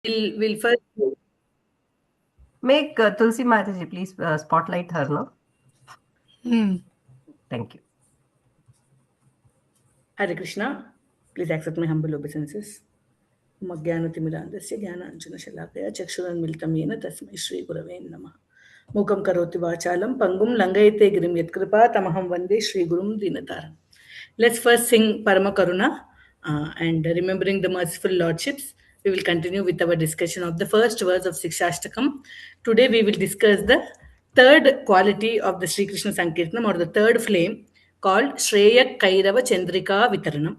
We'll first Make Tulsi Mataji, please spotlight her, no? Thank you. Hare Krishna. Please accept my humble obeisances. मज्ञानतिमिरान्धस्य ज्ञानाञ्जनशलाकया चक्षुरुन्मिलितं येन तस्मै श्रीगुरवे नमः मूकं करोति वाचालं पङ्गुं लङ्घयते गिरिं यत्कृपा तमहं वन्दे श्रीगुरुं दीनतारम्. Let's first sing Parama Karuna and remembering the merciful lordships. We will continue with our discussion of the first verse of Siksastakam. Today we will discuss the third quality of the Sri Krishna Sankirtanam, or the third flame, called Shreya Kairava Chandrika Vitaranam.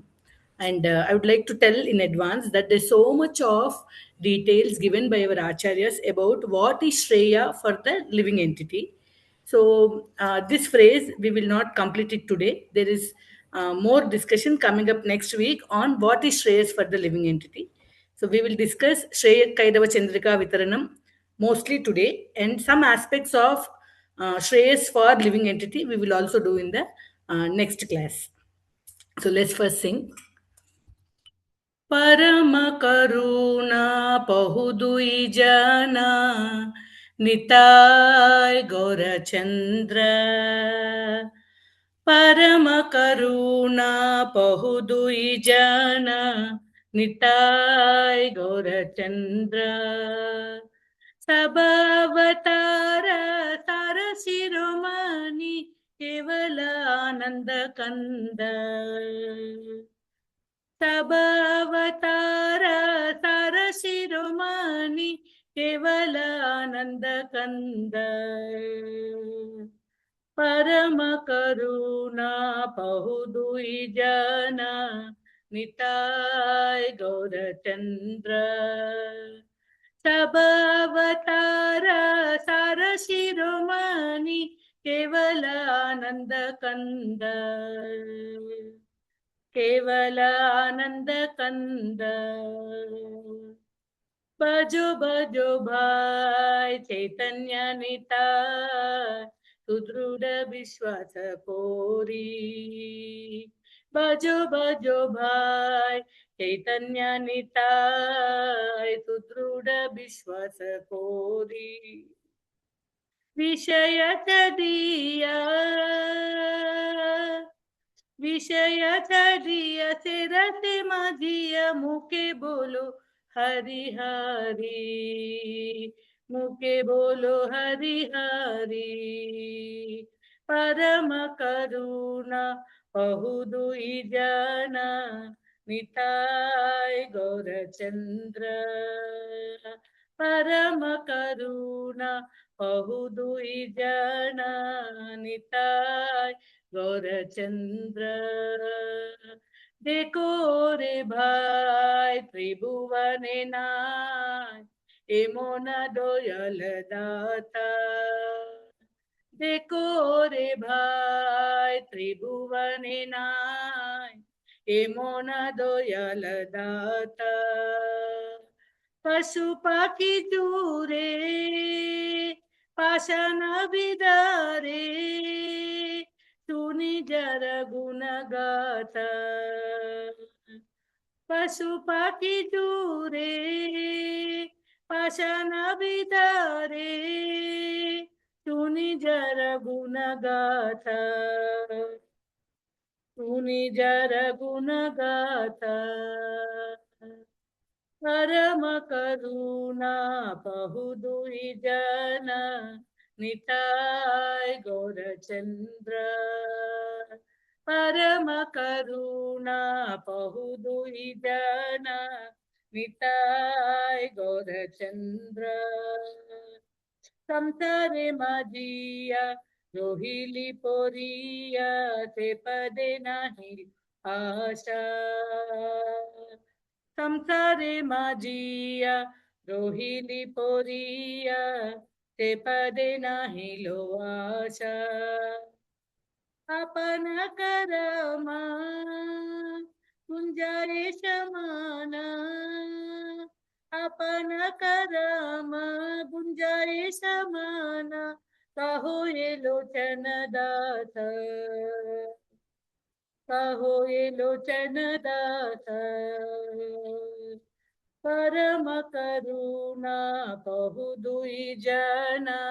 And I would like to tell in advance that there's so much of details given by our acharyas about what is Shreya for the living entity. So this phrase, we will not complete it today. There is more discussion coming up next week on what is Shreyas for the living entity. So we will discuss Shreya Kaidava Chandrika Vitaranam mostly today, and some aspects of Shreyas for living entity we will also do in the next class. So let's first sing. परम करुणा पहुदुई जना निताय गौरचंद्र परम करुणा पहुदुई जना निताय गौरचंद्र सबवतार तार शिरोमणि केवल आनंद कंद सबवतार तार शिरोमणि केवल आनंद कंद परम करुणा पहुदुई जना निताय गौरचंद्र सबवतार सार शिरोमणि केवल आनंद कंद केवल आनंद कंद बजो बजो भाई चैतन्य निताय सुदृढ़ विश्वास कोरी बजो बजो भाई चैतन्य निताय सुदृढ़ विश्वास कोरी विषय दिया विषय दिया से रस माझिया मुके बोलो हरि हरि मुके बोलो हरि हरि परम करुणा बहुदुई जना निताय गौरचंद्र परम करुणा बहुदुई जना निताय गौरचंद्र देखो रे भाई त्रिभुवने नाय एमोन दोयल दाता देखो रे भाई त्रिभुवने नाय एमोन दोयल दाता पशु पाखी चूरे पाषाण विदारे सुनि जर गुण गाथा पशु पाखी चूरे पाषाण विदारे सुनि जर गुण गाथा सुनि जर गुण गाथा परम करुणा बहुदुई जना निताय गौरचंद्र परम करुणा बहुदुई जना निताय गौरचंद्र संसारे माझिया रोहिली पोरिया ते पदे नाही आशा संसारे माझिया रोहिली पोरिया ते पदे नाही लो आशा आपण करमा गुंजारे समाना आपण करम गुंजारे समाना कहो ये लोचन दास कहो ये लोचन दास परम करुणा बहु दुई जना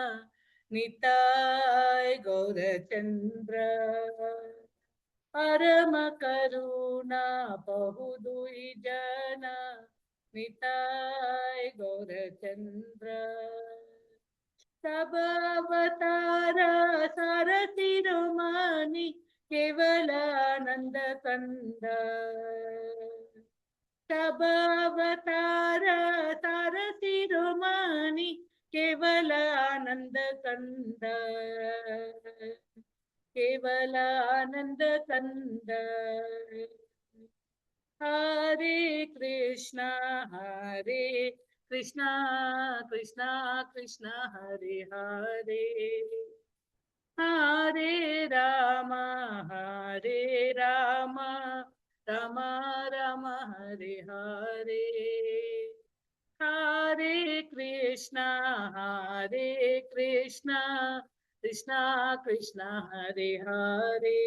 निताय गौरचंद्र परम करुणा बहु दुई जना निताय गौरचंद्र सब अवतार सारथि रोमानी केवल आनंद कंद सब अवतार सारथि रोमानी केवल आनंद कंद केवल आनंद कंद हरे Krishna Krishna Krishna Krishna Hare Hare Hare Ram Ram Ram Hare Hare Hare Krishna Krishna Krishna Krishna Hare Hare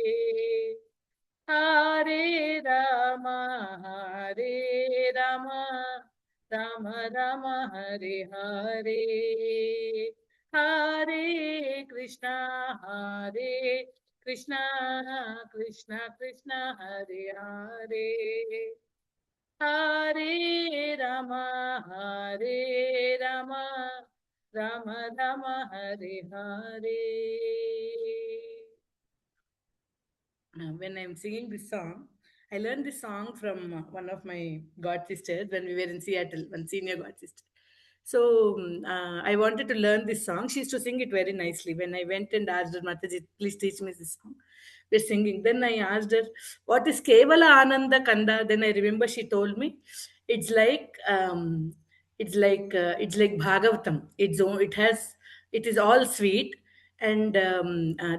Hare Ram Ram Ram Ram Hare Hare Hare Krishna Krishna Krishna Krishna Hare Hare Hare Ram Ram Ram Ram Hare Hare. When I'm singing this song, I learned this song from one of my god sisters when we were in Seattle, one senior god sister. So I wanted to learn this song. She used to sing it very nicely. When I went and asked her, Mataji, please teach me this song. We're singing. Then I asked her, what is Kevala Ananda Kanda? Then I remember she told me, it's like it's like Bhagavatam. It is all sweet, and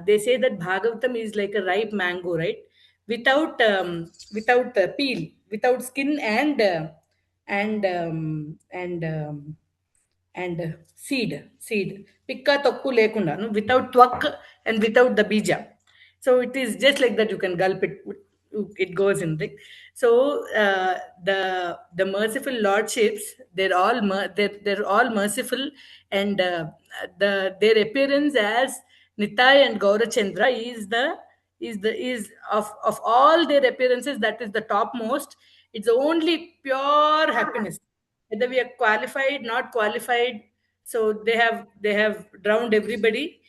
they say that Bhagavatam is like a ripe mango, right? Without peel, without skin, and and seed pikka tokku lekunda, no, without twak and without the bija. So it is just like that, you can gulp it, it goes in the. So the merciful lordships, they're all merciful, and their appearance as Nitai and Gaurachandra is of all their appearances, that is the topmost. It's only pure happiness, whether we are qualified, not qualified. So they have drowned everybody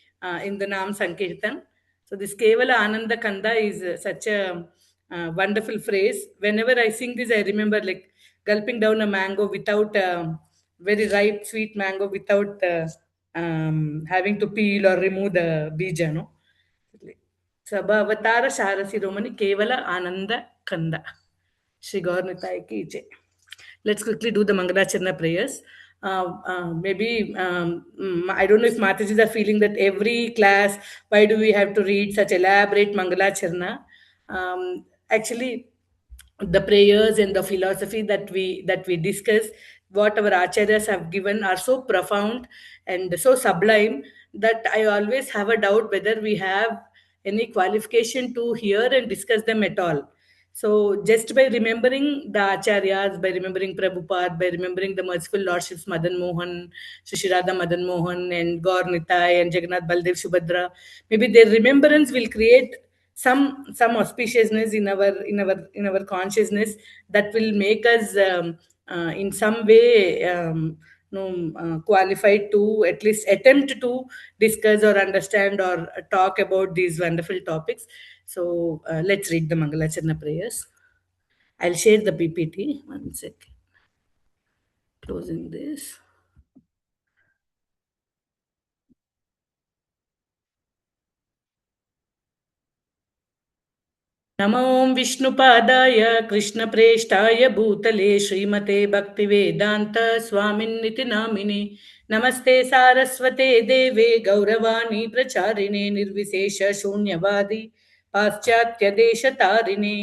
in the Nam Sankirtan. So this Kevala Ananda Kanda is such a wonderful phrase. Whenever I sing this, I remember like gulping down a mango without very ripe sweet mango, without having to peel or remove the bija, no. Sabha Avatara Sharasi Romani Kevala Ananda Kanda. Shri Gaurnitai ki jai. Let's quickly do the Mangalacharna prayers. Maybe I don't know if Matajis are feeling that every class, why do we have to read such elaborate Mangalacharna? Actually, the prayers and the philosophy that we discuss, what our acharyas have given, are so profound and so sublime that I always have a doubt whether we have any qualification to hear and discuss them at all. So just by remembering the acharyas, by remembering Prabhupada, by remembering the merciful lordships Madan Mohan, Sri Radha Madan Mohan, and Gaur Nitai and Jagannath Baldev Subhadra, maybe their remembrance will create some auspiciousness in our consciousness, that will make us in some way qualified to at least attempt to discuss or understand or talk about these wonderful topics. So let's read the Mangalacharna prayers. I'll share the PPT. One second. Closing this. नमो विष्णुपादाय कृष्णप्रेष्ठाय भूतले श्रीमते भक्तिवेदान्त स्वामिन्निति नामिने नमस्ते सारस्वते देवे गौरवाणी प्रचारिणे निर्विशेष शून्यवादी पाश्चात्यदेशतारिणे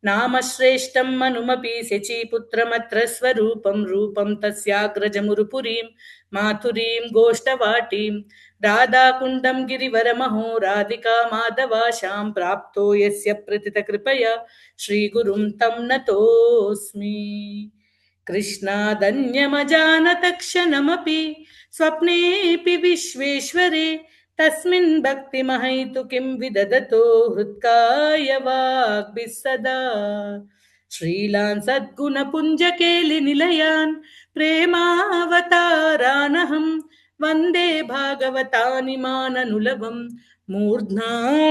नामश्रेष्ठं मनुमपि शचीपुत्रमत्र स्वरूपं रूपं तस्याग्रजमुरुपुरीं माथुरीं गोष्ठवाटीं राधाकुण्डं गिरिवरमहो राधिका माधवाशां प्राप्तो यस्य प्रतितकृपया श्रीगुरुं तं नतोऽस्मि. कृष्णादन्यमजानतक्षणमपि स्वप्नेऽपि विश्वेश्वरे तस्मिन् भक्तिमहैतुकीं विदधतो हृत्काय वाग्भिः सदा श्रीलान् सद्गुणपुञ्जकेलिनिलयान् प्रेमावतारानहं वन्दे भागवतानिमाननुलभं मूर्ध्ना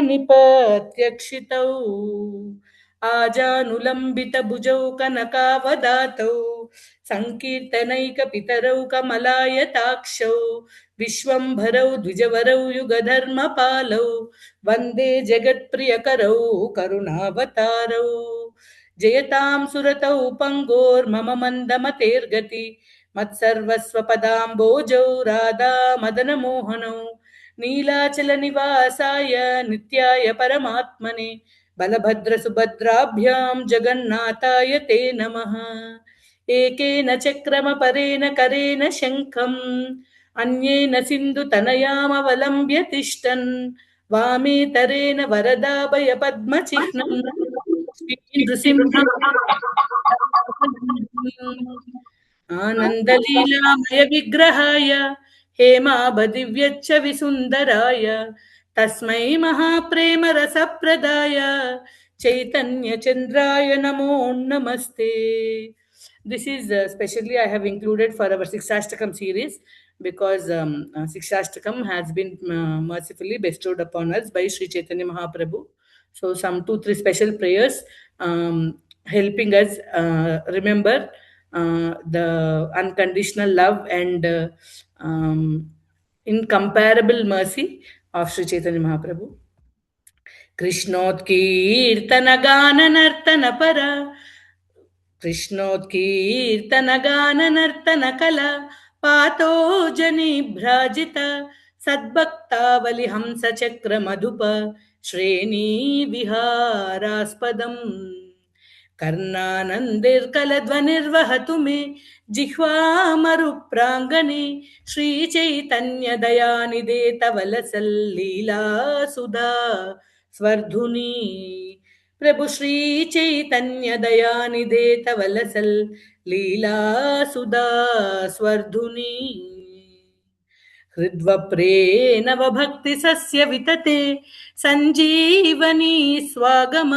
निपत्यक्षितौ आजानुलम्बितभुजौ कनकावदातौ सङ्कीर्तनैकपितरौ कमलायताक्षौ विश्वम्भरौ द्विजवरौ युगधर्मपालौ वन्दे जगत्प्रियकरौ करुणावतारौ जयतां सुरतौ पङ्गोर्मम मन्दमतेर्गति मत्सर्वस्वपदाम्बोजौ राधा मदनमोहनौ नीलाचलनिवासाय नित्याय परमात्मने बलभद्रसुभद्राभ्यां जगन्नाथाय ते नमः एकेन चक्रमपरेण करेण शङ्खम् अन्येन सिन्धुतनयामवलम्ब्य तिष्ठन् वामे तरेण वरदाभयपद्मचिह्नम् श्रीनृसिंहम् आनन्दलीलामय विग्रहाय हेमाभदिव्यच्च विसुन्दराय तस्मै महाप्रेम रसप्रदाय चैतन्यचन्द्राय नमो नमस्ते. This is specially I have included for our Siksastakam series because Siksastakam has been mercifully bestowed upon us by Sri Chaitanya Mahaprabhu. So some two, three special prayers helping us remember the unconditional love and incomparable mercy of Sri Chaitanya Mahaprabhu. कृष्णोत्कीर्तनगाननर्तनपरा कृष्णोत्कीर्तनगाननर्तनकला पातो जनिभ्राजित सद्भक्तावलिहंसचक्रमधुप श्रेणीविहारास्पदम् कर्णानन्दिर्कलध्वनिर्वहतु मे जिह्वामरुप्राङ्गणे श्रीचैतन्यदयानिधे तव लसल्लीलासुधा स्वर्धुनी प्रभु श्री चैतन्य दयानिधे तव लसल् लीला सुधा स्वर्धुनी हृद्वप्रे नवभक्ति सस्य वितते संजीवनी स्वागम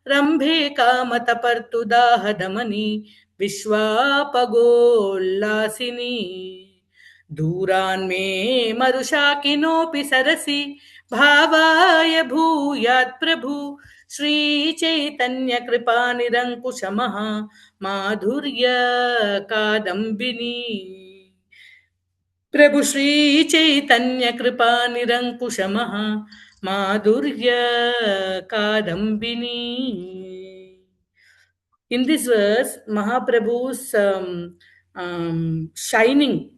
रंभे कामतपर्तुदाह दमनी विश्वापगोल्लासिनी दूरान्मे मरुशाकिनोऽपि सरसि भावाय भूयात् प्रभु श्रीचैतन्य कृपानिरङ्कुशमः माधुर्य कादम्बिनी प्रभु श्रीचैतन्य कृपानिरङ्कुशमः माधुर्य Kadambini. In this verse, Mahaprabhu's shining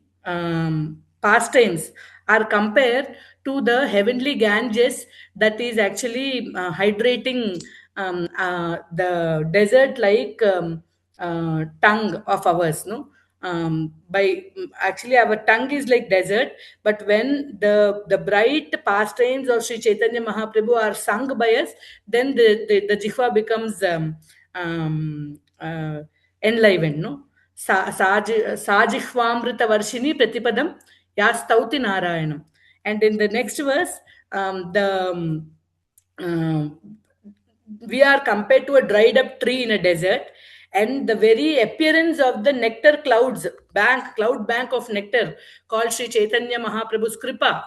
pastimes are compared to the heavenly Ganges that is actually hydrating the desert like tongue of ours. No, by actually our tongue is like desert, but when the bright pastimes of Sri Chaitanya Mahaprabhu are sung by us, then the jihva becomes enlivened. No, sajihvamrita varshini pratipadam yastauti narayanam. And in the next verse, the we are compared to a dried up tree in a desert, and the very appearance of the nectar cloud bank of nectar called Sri Chaitanya Mahaprabhu's kripa,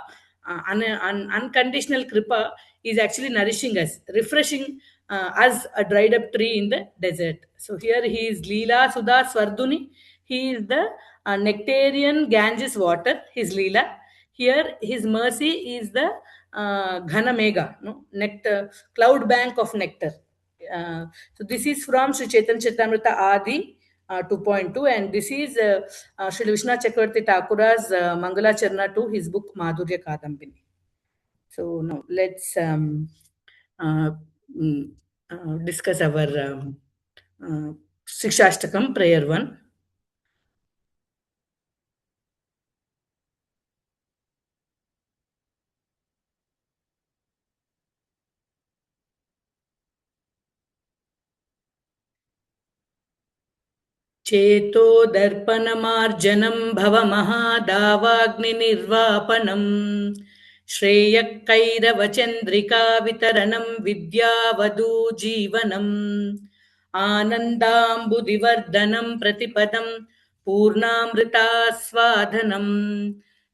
unconditional kripa, is actually nourishing us, refreshing us, a dried up tree in the desert. So here he is Leela Sudha Swardhuni. He is the nectarian Ganges water, his Leela. Here his mercy is the Ghana Mega, no? Nectar, cloud bank of nectar. So this is from Sri Chaitanya Charitamrita Adi 2.2, and this is Sri Vishnu Chakravarti Thakura's Mangala Charna to his book Madhurya Kadambini. So now let's uh, mm, discuss our Sikshastakam prayer 1. चेतो दर्पणमार्जनं भवमहादावाग्निनिर्वापनम् श्रेयःकैरवचन्द्रिका वितरणं विद्यावधूजीवनम् आनन्दाम्बुदिवर्धनं प्रतिपदं पूर्णामृतास्वादनं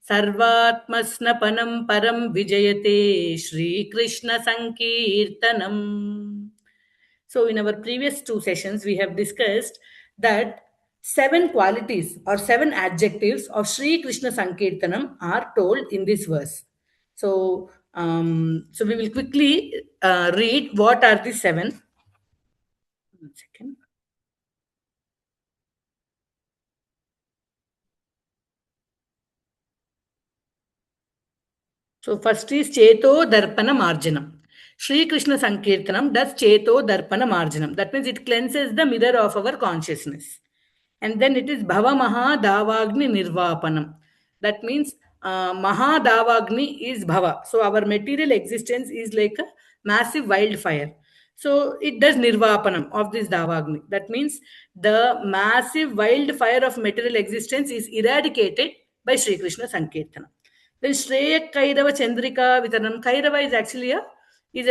सर्वात्मस्नपनं परं विजयते श्रीकृष्णसङ्कीर्तनम्. So, in our previous two sessions, we have discussed that seven qualities or seven adjectives of Sri Krishna Sankirtanam are told in this verse. So we will quickly read what are the seven. 1 second. So first is Cheto Darpana Marjanam. Sri Krishna Sankirtanam does Cheto Darpana Marjanam. That means it cleanses the mirror of our consciousness. And then it is Bhava Maha Davagni Nirvapanam. That means Maha Davagni is Bhava. So our material existence is like a massive wildfire. So it does Nirvapanam of this Davagni. That means the massive wildfire of material existence is eradicated by Sri Krishna Sankirtana. Then Shreya Kairava Chandrika Vitaranam. Kairava is actually a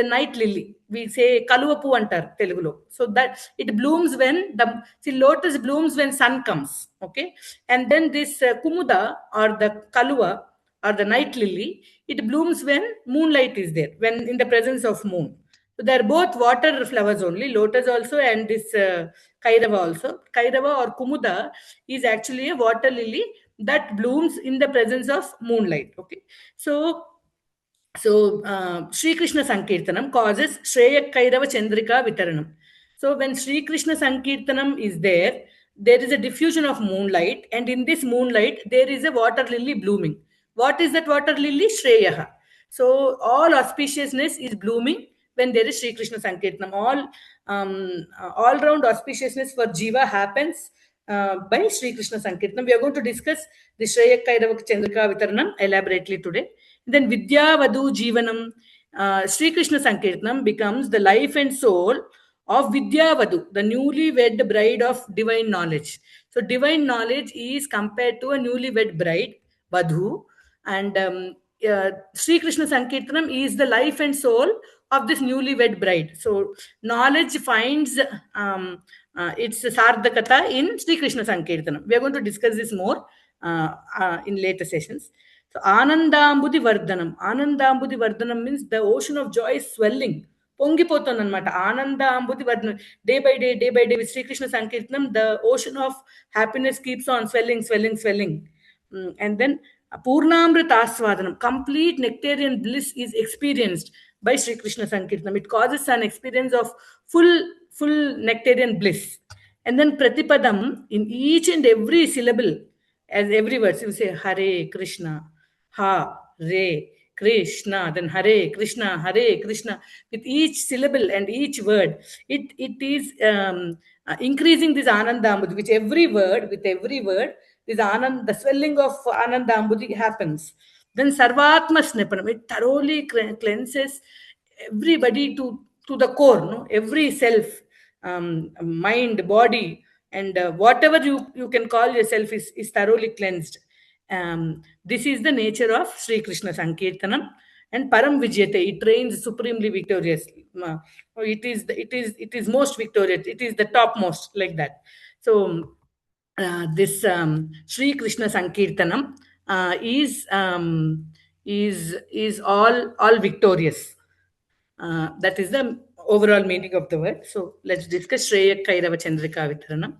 night lily. We say Kaluvapu antar Telugulo. So that it blooms when lotus blooms when sun comes. Okay. And then this Kumuda or the Kaluva or the night lily, it blooms when moonlight is there, when in the presence of moon. So they are both water flowers only, lotus also and this Kairava also. Kairava or Kumuda is actually a water lily that blooms in the presence of moonlight. Okay. So Sri Krishna Sankirtanam causes Shreya Kairava Chandrika Vitaranam. So when Sri Krishna Sankirtanam is there is a diffusion of moonlight, and in this moonlight, there is a water lily blooming. What is that water lily? Shreyaha. So all auspiciousness is blooming when there is Sri Krishna Sankirtanam. All round auspiciousness for Jiva happens by Sri Krishna Sankirtanam. We are going to discuss the Shreya Kairava Chandrika Vitaranam elaborately today. Then Vidya Vadu Jivanam, Sri Krishna Sankirtanam becomes the life and soul of Vidya Vadu, the newly wed bride of divine knowledge. So divine knowledge is compared to a newly wed bride, Vadhu, and Sri Krishna Sankirtanam is the life and soul of this newly wed bride. So knowledge finds its Sardakata in Sri Krishna Sankirtanam. We are going to discuss this more in later sessions. So Anandambudi Vardhanam. Anandambudi Vardhanam means the ocean of joy is swelling. పొంగిపోతుందన్నమాట ఆనందాంబుది వర్ధనం day by day with Sri Krishna Sankirtanam, the ocean of happiness keeps on swelling. And then Purnamrita Aswadanam, complete nectarian bliss is experienced by Sri Krishna Sankirtanam. It causes an experience of full nectarian bliss. And then Pratipadam, in each and every syllable, as every word, you say Hare Krishna, Ha Re Krishna, then Hare Krishna. With each syllable and each word, it is increasing this Anandambudhi. With every word, this Anand, the swelling of Anandambudhi happens. Then Sarvatma Snipanam, it thoroughly cleanses everybody to the core, no? Every self, mind, body, and whatever you can call yourself is thoroughly cleansed. This is the nature of Sri Krishna Sankirtanam. And Param Vijayate, it reigns supremely victoriously. It is most victorious. It is the topmost, like that. So this Sri Krishna Sankirtanam is all victorious. That is the overall meaning of the word. So let's discuss Shreya Kairava Chandrika Vitaranam.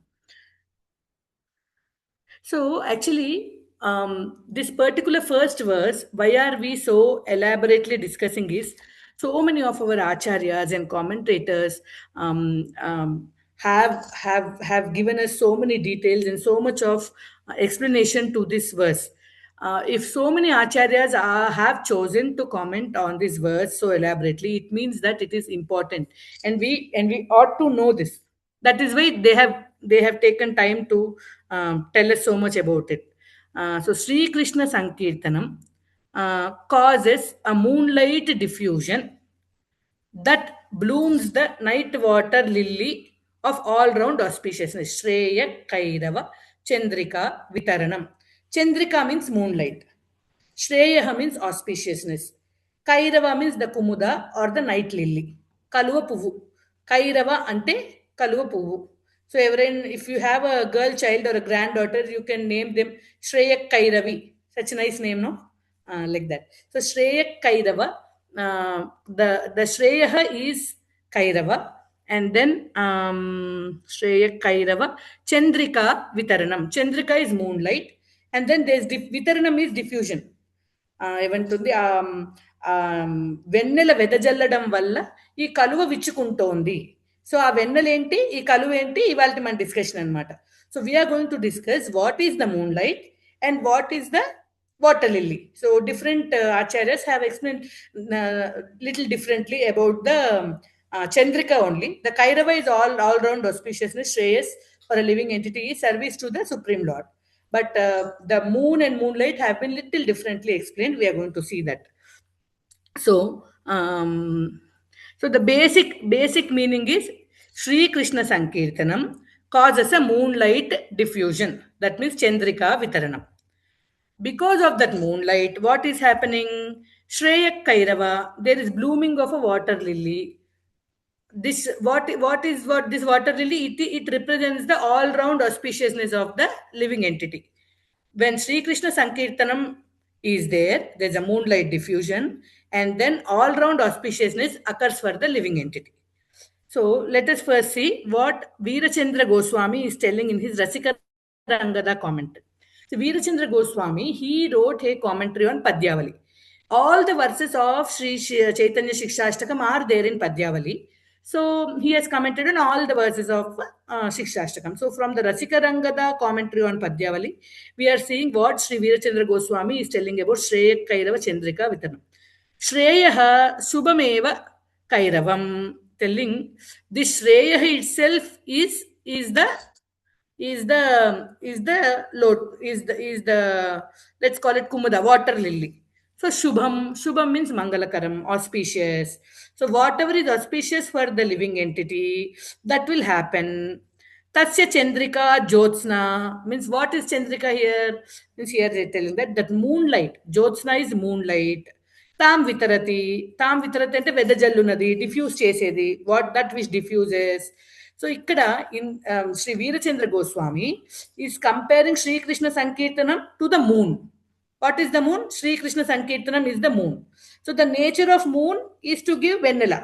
So actually, this particular first verse, why are we so elaborately discussing is, so many of our acharyas and commentators have given us so many details and so much of explanation to this verse. If so many acharyas have chosen to comment on this verse so elaborately, it means that it is important, and we ought to know this. That is why they have taken time to tell us so much about it. So Sri Krishna Sankirtanam causes a moonlight diffusion that blooms the night water lily of all round auspiciousness. Shreya, Kairava, Chandrika, Vitaranam. Chandrika means moonlight. Shreya means auspiciousness. Kairava means the Kumuda or the night lily. Kaluva Puvu. Kairava ante Kaluva Puvu. So everyone, if you have a girl child or a granddaughter, you can name them Shreya Kairavi. Such a nice name, no? Like that. So Shreya Kairava. The Shreya is Kairava. And then Shreya Kairava. Chandrika Vitaranam. Chandrika is moonlight. And then there's Vitaranam is diffusion. ఏమంటుంది వెన్నెల వెదజల్లడం వల్ల ఈ కలువ విచ్చుకుంటోంది. So ఆ వెన్నెలేంటి, ఈ కలువ ఏంటి, ఇవాళ మన డిస్కషన్ అనమాట. So we are going to discuss what is the moon light and what is the water lily. So different acharyas have explained little differently about the chandrika only. The kairava is all round auspiciousness, shreyas for a living entity, is service to the supreme lord. But the moon and moonlight have been little differently explained. We are going to see that. So, so the basic meaning is Sri Krishna Sankirtanam causes a moonlight diffusion. That means Chandrika Vitaranam. Because of that moonlight, what is happening? Shreya Kairava, there is blooming of a water lily. This what this water lily? It represents the all-round auspiciousness of the living entity. When Sri Krishna Sankirtanam is there, there's a moonlight diffusion, and then all-round auspiciousness occurs for the living entity. So let us first see what Veerachandra Goswami is telling in his Rasika Rangada commentary. So Veerachandra Goswami, he wrote a commentary on Padyavali. All the verses of Sri Chaitanya Siksastakam are there in Padyavali. So he has commented on all the verses of Siksastakam. So from the Rasika Rangada commentary on Padyavali, we are seeing what Sri Veerachandra Goswami is telling about Shreya Kairava Chandrika Vitanam. Shreya Subhameva Kairavam, telling this Shreya itself is the let's call it Kumuda, water lily. So Shubham means Mangalakaram, auspicious. So whatever is auspicious for the living entity, that will happen. Tasya Chandrika Jyotsna means what is Chandrika here? Means here they're telling that moonlight. Jyotsna is moonlight. Tam vitarati ante వెదజల్లునది, diffuse చేసేది, what that which diffuses. So ikkada in Sri Veerachandra Goswami is comparing Sri Krishna Sankirtanam to the moon. What is the moon? Sri Krishna Sankirtanam is the moon. So the nature of moon is to give vanilla.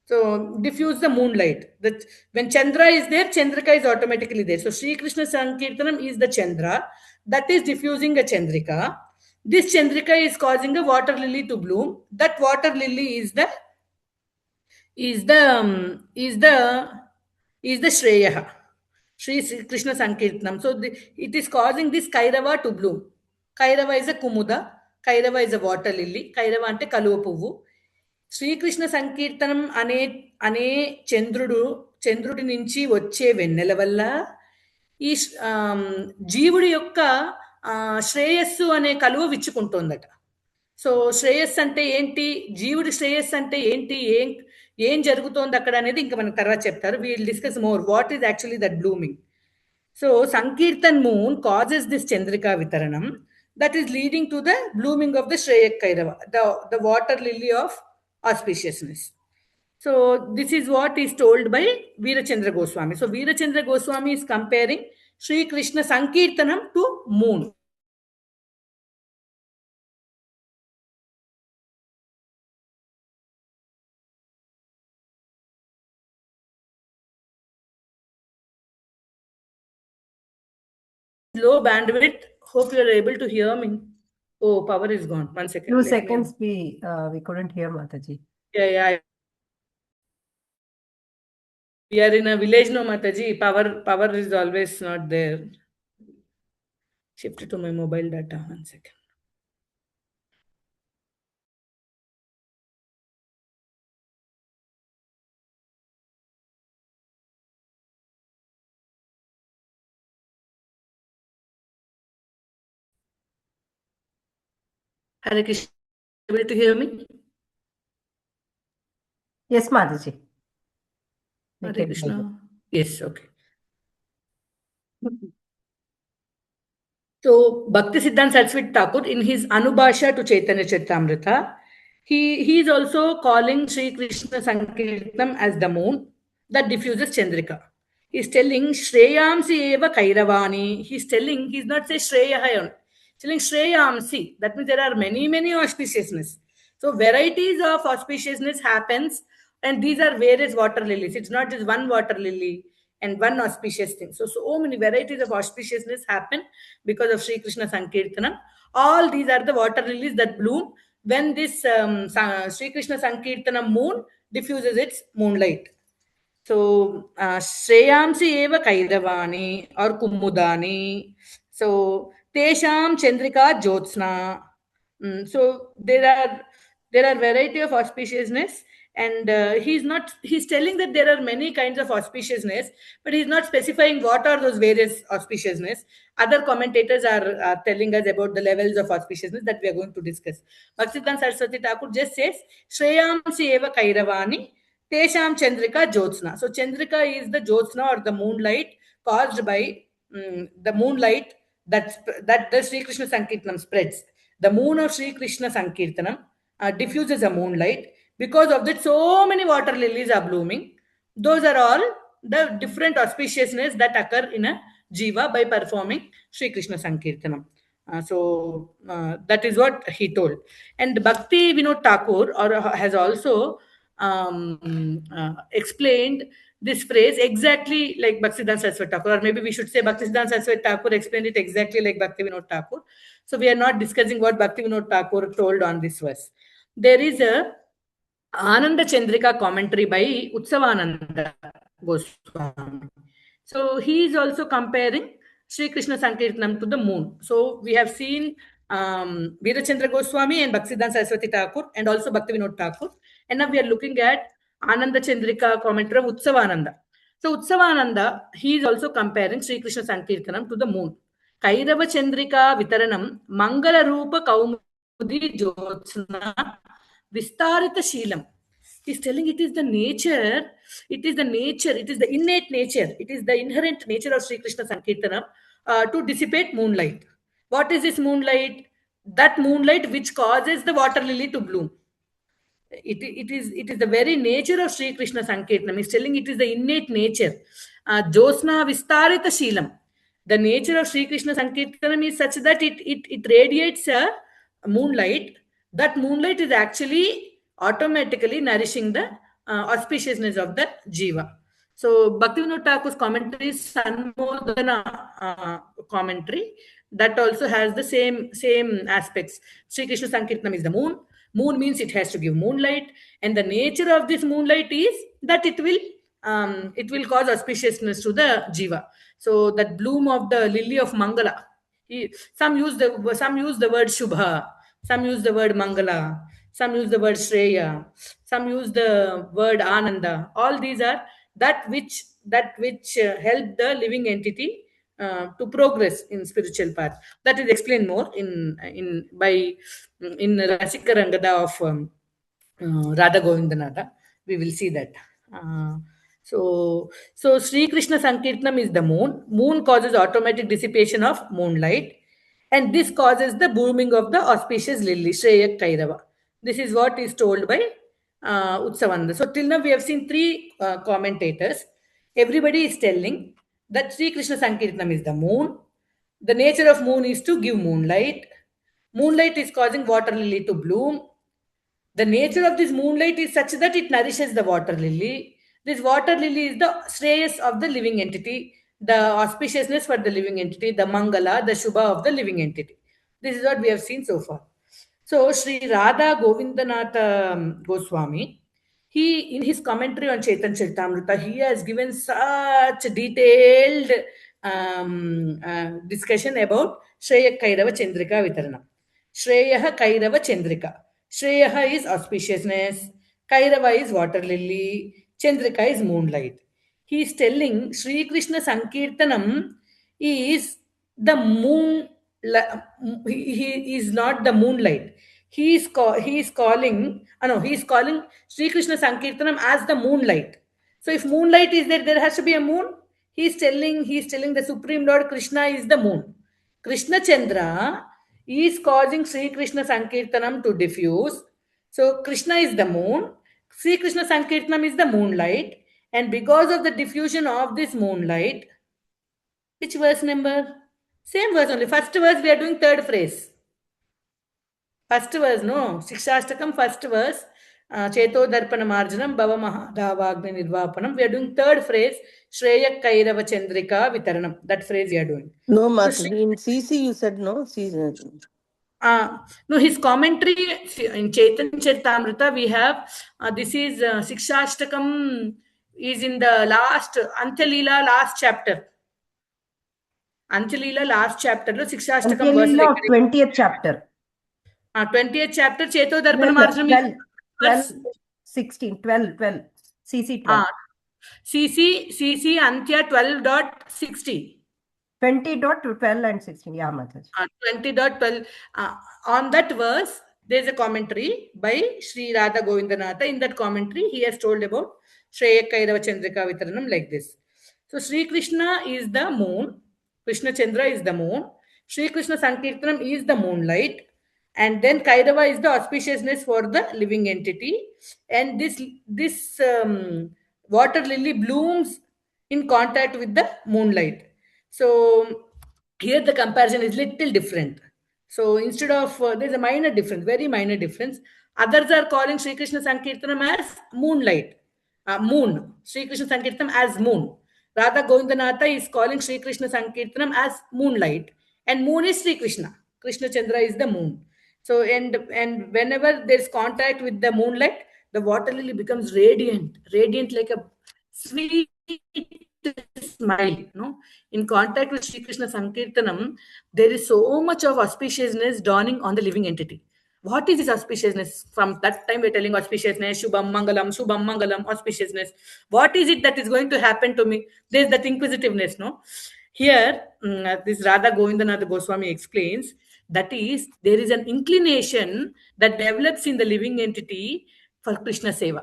So diffuse the moonlight. That when Chandra is there, Chandrika is automatically there. So Sri Krishna Sankirtanam is the Chandra that is diffusing a Chandrika. This Chandrika is causing a water lily to bloom. That water lily is the Shreya, Sri Krishna Sankirtanam. So it is causing this Kairava to bloom. Kairava is a Kumuda. Kairava is a water lily. Kairava ante Kaluva Puvu. Srikrishna సంకీర్తనం అనే చంద్రుడి నుంచి వచ్చే వెన్నెల వల్ల ఈ జీవుడి యొక్క శ్రేయస్సు అనే కలువ విచ్చుకుంటోందట. సో శ్రేయస్సు అంటే ఏంటి, జీవుడి శ్రేయస్సు అంటే ఏంటి, ఏం జరుగుతోంది అక్కడ అనేది ఇంకా మనకు తర్వాత చెప్తారు. We'll discuss more what is actually that blooming. So సంకీర్తన్ మూన్ కాజెస్ దిస్ చంద్రికా వితరణం that is leading to the blooming of the Shreya Kairava, the water lily of auspiciousness. So this is what is told by Veerachandra Goswami. So Veerachandra Goswami is comparing Sri Krishna Sankirtanam to moon. Low bandwidth. Hope you are able to hear me. Oh, power is gone. 1 second. 2 seconds we couldn't hear Mataji. Yeah. We are in a village, no Mataji. Power is always not there. Shift to my mobile data. 1 second. Hare Krishna, able to hear me? Yes, Mataji. Hare Krishna. Yes, okay. So Bhaktisiddhanta Saraswati Thakur, in his Anubhasha to Chaitanya Charitamrita, he is also calling Sri Krishna Sankirtanam as the moon that diffuses Chandrika. He's telling Shreyamsi eva Kairavani. He's telling, he's not saying Shreyahayan. Telling Shreyamsi. That means there are many, many auspiciousness. So varieties of auspiciousness happens, and these are various water lilies. It's not just one water lily and one auspicious thing. So many varieties of auspiciousness happen because of Sri Krishna Sankirtanam. All these are the water lilies that bloom when this Sri Krishna Sankirtanam moon diffuses its moonlight. So, Shreyamsi eva Kairavani or Kumudani. So, Tesham Chandrika Jyotsna. So there are variety of auspiciousness, and he's telling that there are many kinds of auspiciousness, but he's not specifying what are those various auspiciousness. Other commentators are telling us about the levels of auspiciousness that we are going to discuss. Bhaktisiddhanta Saraswati Thakur just says Shreyamsi eva Kairavani Tesham Chandrika Jyotsna. So Chandrika is the Jyotsna or the moonlight caused by the moonlight that the Sri Krishna Sankirtanam spreads. The moon of Sri Krishna Sankirtanam diffuses a moonlight. Because of that, so many water lilies are blooming. Those are all the different auspiciousness that occur in a jiva by performing Sri Krishna Sankirtanam. That is what he told. And Bhakti Vinod Thakur has also explained this phrase exactly like Bhaktisiddhanta Saraswati Thakur, or maybe we should say Bhaktisiddhanta Saraswati Thakur explained it exactly like Bhakti Vinod Thakur. So we are not discussing what Bhakti Vinod Thakur told on this verse. There is a Ananda Chandrika commentary by Utsavananda Goswami. So he is also comparing Sri Krishna Sankirtanam to the moon. So we have seen Veerachandra Goswami and Bhaktisiddhanta Saraswati Thakur and also Bhakti Vinod Thakur. And now we are looking at Ananda Chandrika commentary of Utsavananda. So Utsavananda, he is also comparing Sri Krishna Sankirtanam to the moon. Kairava Chandrika Vitaranam Mangala Rupa Kaumudi Jyotsna Vistarita Sheelam. He's telling it is the nature, it is the innate nature, it is the inherent nature of Sri Krishna Sankirtanam to dissipate moonlight. What is this moonlight? That moonlight which causes the water lily to bloom. It is the very nature of Sri Krishna Sankirtanam. He's telling it is the innate nature. Josna Vistarita Sheelam. The nature of Sri Krishna Sankirtanam is such that it radiates a moonlight. That moonlight is actually automatically nourishing the auspiciousness of the jiva. So Bhaktivinoda Thakur's commentary is Sanmodana commentary that also has the same aspects. Sri Krishna Sankirtanam is the moon. Moon means it has to give moonlight, and the nature of this moonlight is that it will cause auspiciousness to the jiva. So that bloom of the lily of Mangala. Some use the word Shubha, some use the word Mangala, some use the word Shreya, some use the word Ananda. All these are that which help the living entity to progress in spiritual path. That is explained more in Rasika Rangada of Radha Govindanada. We will see that. Uh, so Sri Krishna Sankirtanam is the moon. Moon causes automatic dissipation of moonlight, and this causes the blooming of the auspicious lily, Shreya Kairava. This is what is told by Utsavananda. So till now we have seen three commentators. Everybody is telling that Sri Krishna Sankirtanam is the moon. The nature of moon is to give moonlight. Moonlight is causing water lily to bloom. The nature of this moonlight is such that it nourishes the water lily. This water lily is the shreyas of the living entity, the auspiciousness for the living entity, the mangala, the shubha of the living entity. This is what we have seen so far. So Sri Radha Govindanath Goswami, he in his commentary on Chaitanya Charitamrita, he has given such detailed discussion about Shreya Kairava Chandrika Vitarana. Shreya Kairava Chandrika. Shreya is auspiciousness, Kairava is water lily, Chandrika is moonlight. He is telling Sri Krishna Sankirtanam is the moon. He is not the moonlight. He is calling. No, he is calling Sri Krishna Sankirtanam as the moonlight. So if moonlight is there, there has to be a moon. He's telling the Supreme Lord Krishna is the moon. Krishna Chandra is causing Sri Krishna Sankirtanam to diffuse. So Krishna is the moon. Sri Krishna Sankirtanam is the moonlight. And because of the diffusion of this moonlight, which verse number? Same verse only. First verse, we are doing third phrase. First verse, no. Siksastakam, first verse. Cheto Darpana Marjanam, Bhava Mahadavagni Nirvapanam. We are doing third phrase. Shreya Kairava Chandrika Vitaranam. That phrase we are doing. No, So, Mataji. In CC you said no. no, his commentary in Chaitanya Charitamrita, we have this is Sikshashtakam is in the last Antyalila last chapter. Antyalila last chapter lo Sikshashtakam verse Antyalila of 20th chapter. 20th chapter Cheto Darpana Marjanam 12, 16, 12, 12. CC 12. CC Antya 12.60. 20.12 and 16. Yeah, Mataji. 20.12. On that verse, there is a commentary by Sri Radha Govindanatha. In that commentary, he has told about Shreya Kairava Chandrika Vitaranam like this. So Sri Krishna is the moon. Krishna Chandra is the moon. Sri Krishna Sankirtanam is the moonlight. And then Kairava is the auspiciousness for the living entity. And this water lily blooms in contact with the moonlight. So here the comparison is little different. So instead of there's a minor difference, very minor difference. Others are calling Sri Krishna Sankirtanam as moonlight, moon. Sri Krishna Sankirtanam as moon. Radha Govindanatha is calling Sri Krishna Sankirtanam as moonlight, and moon is Sri Krishna. Krishna Chandra is the moon. So and whenever there's contact with the moonlight, the water lily becomes radiant like a sweet smile. No, in contact with Sri Krishna Sankirtanam, there is so much of auspiciousness dawning on the living entity. What is this auspiciousness? From that time, we're telling auspiciousness, Shubham Mangalam, auspiciousness. What is it that is going to happen to me? There's that inquisitiveness, no? Here, this Radha Govindanatha Goswami explains that is, there is an inclination that develops in the living entity for Krishna Seva.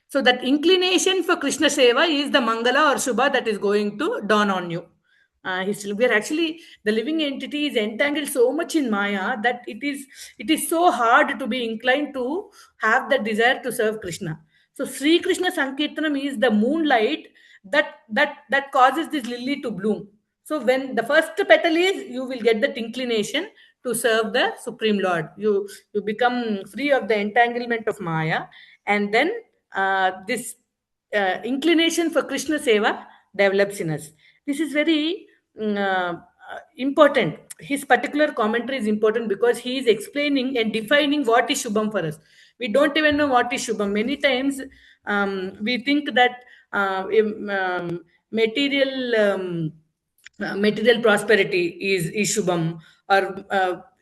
So that inclination for Krishna Seva is the Mangala or Shubha that is going to dawn on you. We are actually, the living entity is entangled so much in Maya that it is so hard to be inclined to have the desire to serve Krishna. So Sri Krishna Sankirtanam is the moonlight that causes this lily to bloom. So when the first petal is, you will get that inclination to serve the Supreme Lord. You become free of the entanglement of Maya, and then this inclination for Krishna Seva develops in us. This is very important. His particular commentary is important because he is explaining and defining what is Shubham for us. We don't even know what is Shubham. Many times we think that material prosperity is Shubham, or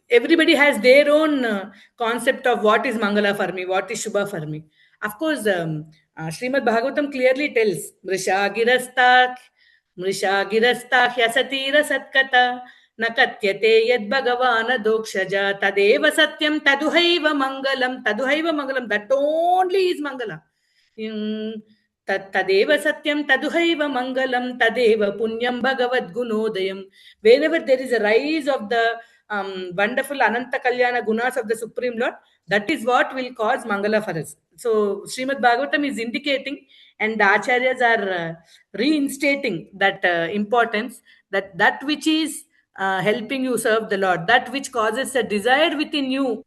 everybody has their own concept of what is Mangala for me, what is Shubha for me. Of course, Srimad Bhagavatam clearly tells Mrisha Girastha Hyasatira Satkata Nakatyate Yad Bhagavana Dokshaja Tadeva Satyam Taduhaiva Mangalam. That only is Mangala. Tadeva Satyam Taduhaiva Mangalam Tadeva Punyam Bhagavad Gunodayam. Whenever there is a rise of the wonderful Ananta Kalyana Gunas of the Supreme Lord, that is what will cause Mangala for us. So Srimad Bhagavatam is indicating, and the Acharyas are reinstating that importance, that which is helping you serve the Lord, that which causes a desire within you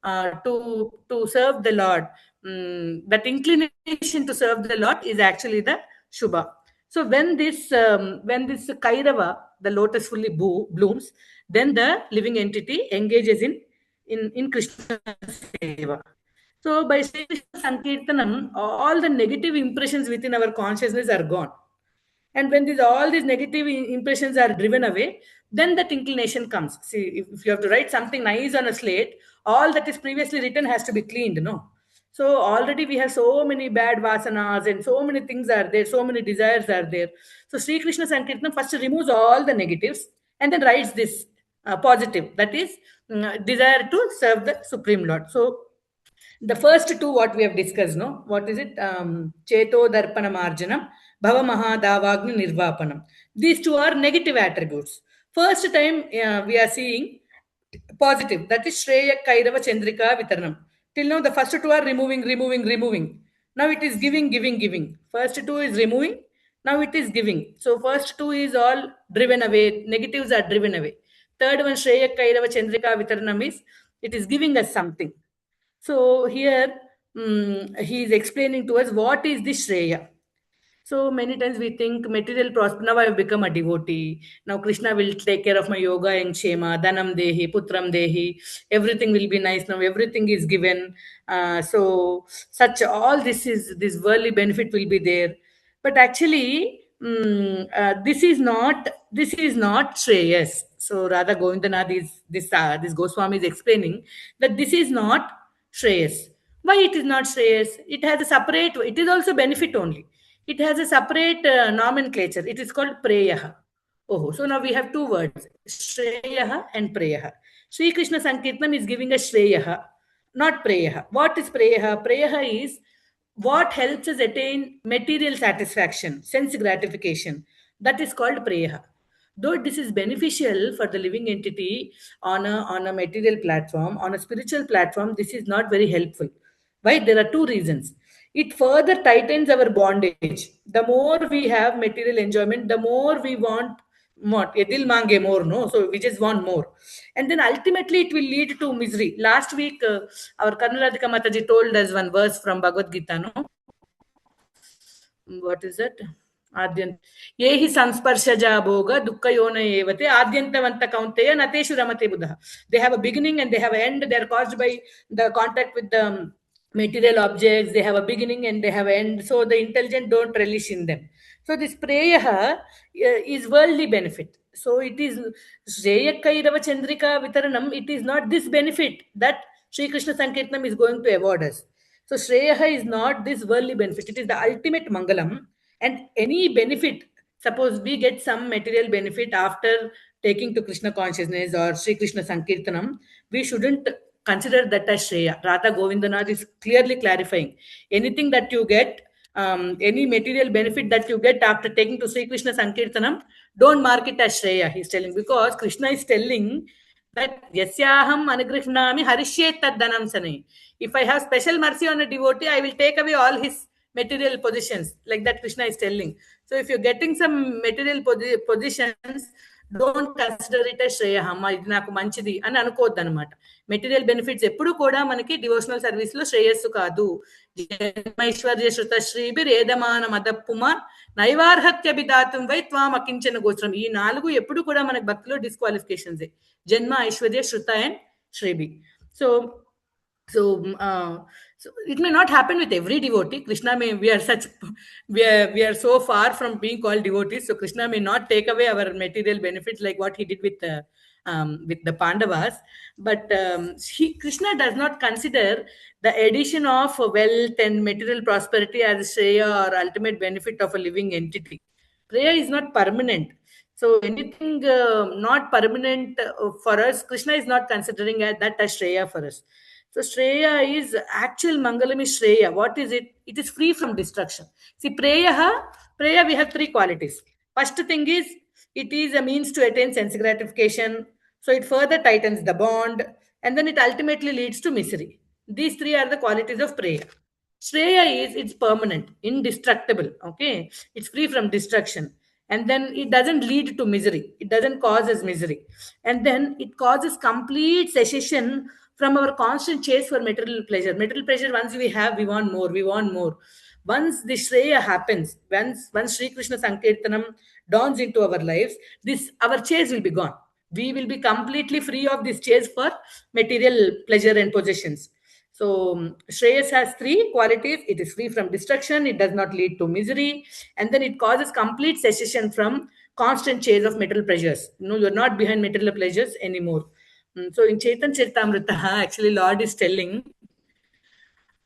to serve the Lord, that inclination to serve the Lord is actually the Shubha. So when this Kairava, the lotus fully blooms, then the living entity engages in Krishna Seva. So by Sri Krishna Sankirtanam, all the negative impressions within our consciousness are gone. And when all these negative impressions are driven away, then that inclination comes. See, if you have to write something nice on a slate, all that is previously written has to be cleaned, no? So already we have so many bad vasanas and so many things are there, so many desires are there. So Sri Krishna Sankirtanam first removes all the negatives and then writes this positive, that is desire to serve the Supreme Lord. So The first two, what we have discussed, no? What is it? Cheto Darpana Marjanam, Bhava Mahadavagni Nirvapanam. These two are negative attributes. First time we are seeing positive, that is Shreya Kairava Chandrika Vitaranam. Till now, the first two are removing. Now it is giving. First two is removing, now it is giving. So, first two is all driven away, negatives are driven away. Third one, Shreya Kairava Chandrika Vitaranam, is it is giving us something. So here he is explaining to us what is this Shreya. So many times we think material prosperity. Now I have become a devotee. Now Krishna will take care of my yoga and Shema, Dhanam Dehi, Putram Dehi. Everything will be nice. Now everything is given. So such all this worldly benefit will be there. But actually, this is not Shreyas. So Radha Govindanath is this Goswami is explaining that this is not Shreyas. Why it is not Shreyas? It has a separate. It is also benefit only. It has a separate nomenclature. It is called Preyaha. Oh, so now we have two words, Shreyaha and Preyaha. Sri Krishna Sankirtanam is giving a Shreyaha, not Preyaha. What is Preyaha? Preyaha is what helps us attain material satisfaction, sense gratification. That is called Preyaha. Though this is beneficial for the living entity on a material platform, on a spiritual platform, this is not very helpful. Why? There are two reasons. It further tightens our bondage. The more we have material enjoyment, the more we want more. Ye dil mange more, no? So we just want more. And then ultimately it will lead to misery. Last week, our Karnaladika Mataji told us one verse from Bhagavad Gita, no? What is it? Adyant. Yehi sansparshaja bhoga dukkha yona evate adyantavanta kaunteya nateshu ramate buddha. They have a beginning and they have an end. They are caused by the contact with the material objects. They have a beginning and they have an end. So the intelligent don't relish in them. So this prayaha is worldly benefit. So it is Shreya Kairava Chandrika Vitaranam. It is not this benefit that Sri Krishna Sankirtanam is going to award us. So Shreyaha is not this worldly benefit. It is the ultimate Mangalam. And any benefit, suppose we get some material benefit after taking to Krishna consciousness or Sri Krishna Sankirtanam, we shouldn't consider that as Shreya. Radha Govindanath is clearly clarifying. Anything that you get, any material benefit that you get after taking to Sri Krishna Sankirtanam, don't mark it as Shreya, he's telling. Because Krishna is telling that Yasyaham Anugrihnami Harishyet Taddanam Sane. If I have special mercy on a devotee, I will take away all his material positions. Like that Krishna is telling. So if you're getting some material positions, don't consider it as Shreya. Amma ఇది నాకు మంచిది అని అనుకోవద్దు అనమాట. Material benefits ఎప్పుడు కూడా మనకి devotional service లో శ్రేయస్సు కాదు. జన్మైశ్వర్య శృత శ్రీభిర్ ఏదమాన మదప్పుమాన్ నైవార్హత్యభిదాతం వై త్వాం అకించన గోచరం. ఈ నాలుగు ఎప్పుడు కూడా మనకి భక్తిలో డిస్క్వాలిఫికేషన్స్. జన్మ ఐశ్వర్య శృత అండ్ శ్రీభి. So it may not happen with every devotee. Krishna may, we are so far from being called devotees. So Krishna may not take away our material benefits like what he did with the Pandavas. But Krishna does not consider the addition of wealth and material prosperity as Shreya or ultimate benefit of a living entity. Prayer is not permanent. So anything not permanent for us, Krishna is not considering that as Shreya for us. So Shreya is actual Mangalam is Shreya. What is it? It is free from destruction. See, Preya we have three qualities. First thing is, it is a means to attain sense gratification. So it further tightens the bond and then it ultimately leads to misery. These three are the qualities of Preya. Shreya is, it's permanent, indestructible. Okay. It's free from destruction. And then it doesn't lead to misery. It doesn't cause us misery. And then it causes complete cessation from our constant chase for material pleasure. Material pleasure, once we have, we want more. Once the Shreya happens, once Sri Krishna Sankirtanam dawns into our lives, our chase will be gone. We will be completely free of this chase for material pleasure and possessions. So Shreyas has three qualities. It is free from destruction. It does not lead to misery. And then it causes complete cessation from constant chase of material pleasures. You're not behind material pleasures anymore. So in Chaitanya Charitamrita, actually Lord is telling,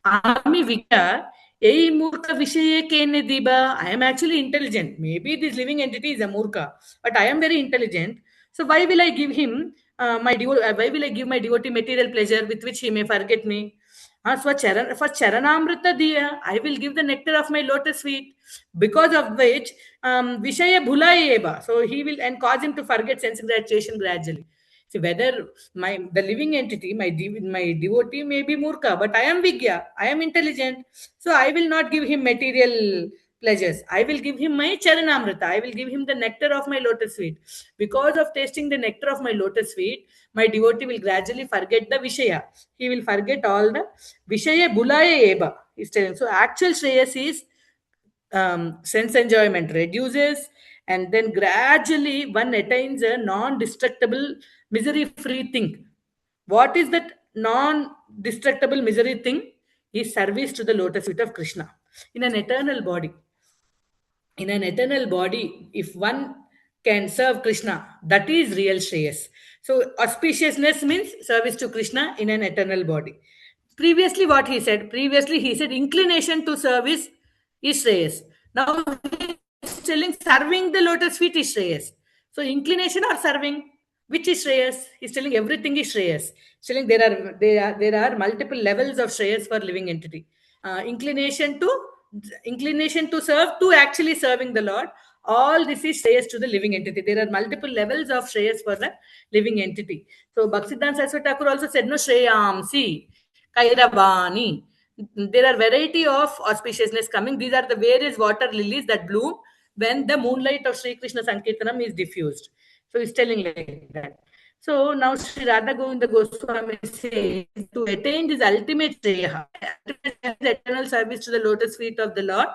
Ami Vika, Ei Murka Vishaye Kene Diba. I am actually intelligent. Maybe this living entity is a Murka, but I am very intelligent. So why will I give him why will I give my devotee material pleasure with which he may forget me? For Charanamrita Diya, I will give the nectar of my lotus feet, because of which Vishaya Bhulayeva. So he will, and cause him to forget sense gratification gradually. See, whether the living entity, my devotee may be Murka, but I am Vigya, I am intelligent. So I will not give him material pleasures. I will give him my Charanamrita. I will give him the nectar of my lotus feet. Because of tasting the nectar of my lotus feet, my devotee will gradually forget the Vishaya. He will forget all the Vishaya Bulaya Eba. He's telling. So actual Shreyas is sense enjoyment reduces, and then gradually one attains a non-destructible misery-free thing. What is that non-destructible misery thing? Is service to the lotus feet of Krishna in an eternal body. In an eternal body, if one can serve Krishna, that is real Shreyas. So, auspiciousness means service to Krishna in an eternal body. Previously, what he said? Previously, he said inclination to service is Shreyas. Now, he is telling serving the lotus feet is Shreyas. So, inclination or serving, which is Shreyas? He's telling everything is Shreyas. He's telling there are multiple levels of Shreyas for living entity. Inclination to serve to actually serving the Lord. All this is Shreyas to the living entity. There are multiple levels of Shreyas for the living entity. So Bhaktisiddhanta Saraswati Thakur also said, no, Shreyamsi, Kairavani. There are variety of auspiciousness coming. These are the various water lilies that bloom when the moonlight of Sri Krishna Sankirtanam is diffused. So he's telling like that. So now Sri Radha Govinda Goswami says, to attain this ultimate Shreya, eternal service to the lotus feet of the Lord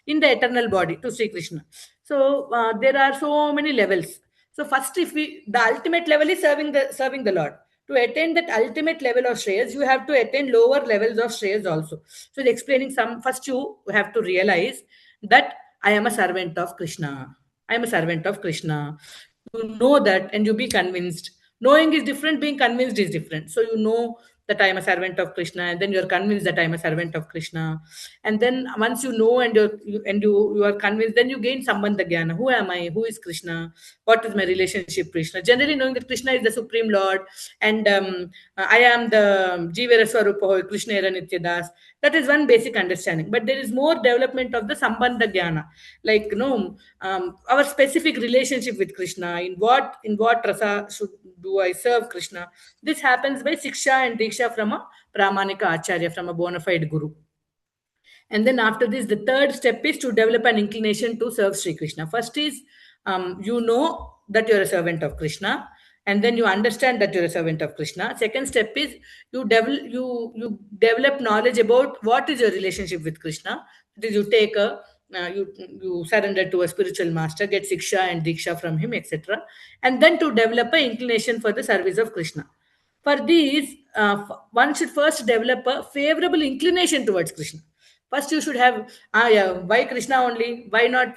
in the eternal body to Sri Krishna. So there are so many levels. So first, the ultimate level is serving the Lord. To attain that ultimate level of Shreyas, you have to attain lower levels of Shreyas also. So explaining first you have to realize that I am a servant of Krishna. I am a servant of Krishna. You know that and you be convinced. Knowing is different, being convinced is different. So you know that I am a servant of Krishna, and then you are convinced that I am a servant of Krishna. And then once you know and you are convinced, then you gain Sambandha Jnana. Who am I? Who is Krishna? What is my relationship with Krishna? Generally knowing that Krishna is the Supreme Lord, and I am the Jivera Swarupa, Krishna Era Nityadas. That is one basic understanding. But there is more development of the Sambandha Jnana, like our specific relationship with Krishna. In what rasa do I serve Krishna? This happens by Siksha and Diksha from a Pramanika Acharya, from a bona fide Guru. And then after this, the third step is to develop an inclination to serve Sri Krishna. First is, you know that you're a servant of Krishna, and then you understand that you're a servant of Krishna. Second step is you develop knowledge about what is your relationship with Krishna. That is, you surrender to a spiritual master, get Siksha and Diksha from him, etc. And then to develop an inclination for the service of Krishna. For these, one should first develop a favorable inclination towards Krishna. First, you should have, why Krishna only? Why not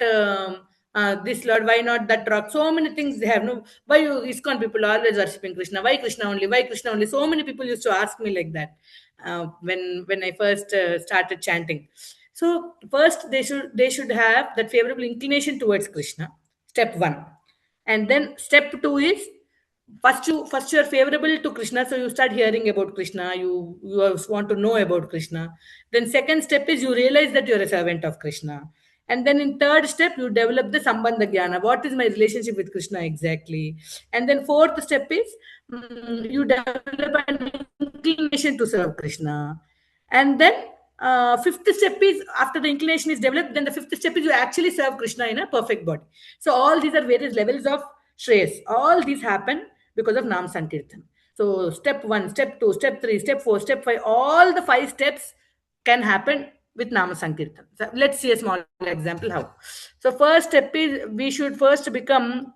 this Lord? Why not that rock? So many things they have. No, why you ISKCON people are always worshipping Krishna? Why Krishna only? Why Krishna only? So many people used to ask me like that when I first started chanting. So first, they should have that favorable inclination towards Krishna. Step one, and then step two is, first you're favorable to Krishna, so you start hearing about Krishna, you want to know about Krishna. Then second step is you realize that you're a servant of Krishna. And then in third step, you develop the Sambandha Jnana. What is my relationship with Krishna exactly? And then fourth step is, you develop an inclination to serve Krishna. And then fifth step is, after the inclination is developed, then the fifth step is you actually serve Krishna in a perfect body. So all these are various levels of Shreyas. All these happen because of Nam Sankirtan. So step 1, step 2, step 3, step 4, step 5, all the 5 steps can happen with Nama Sankirtan. So let's see a small example how. So first step is, we should first become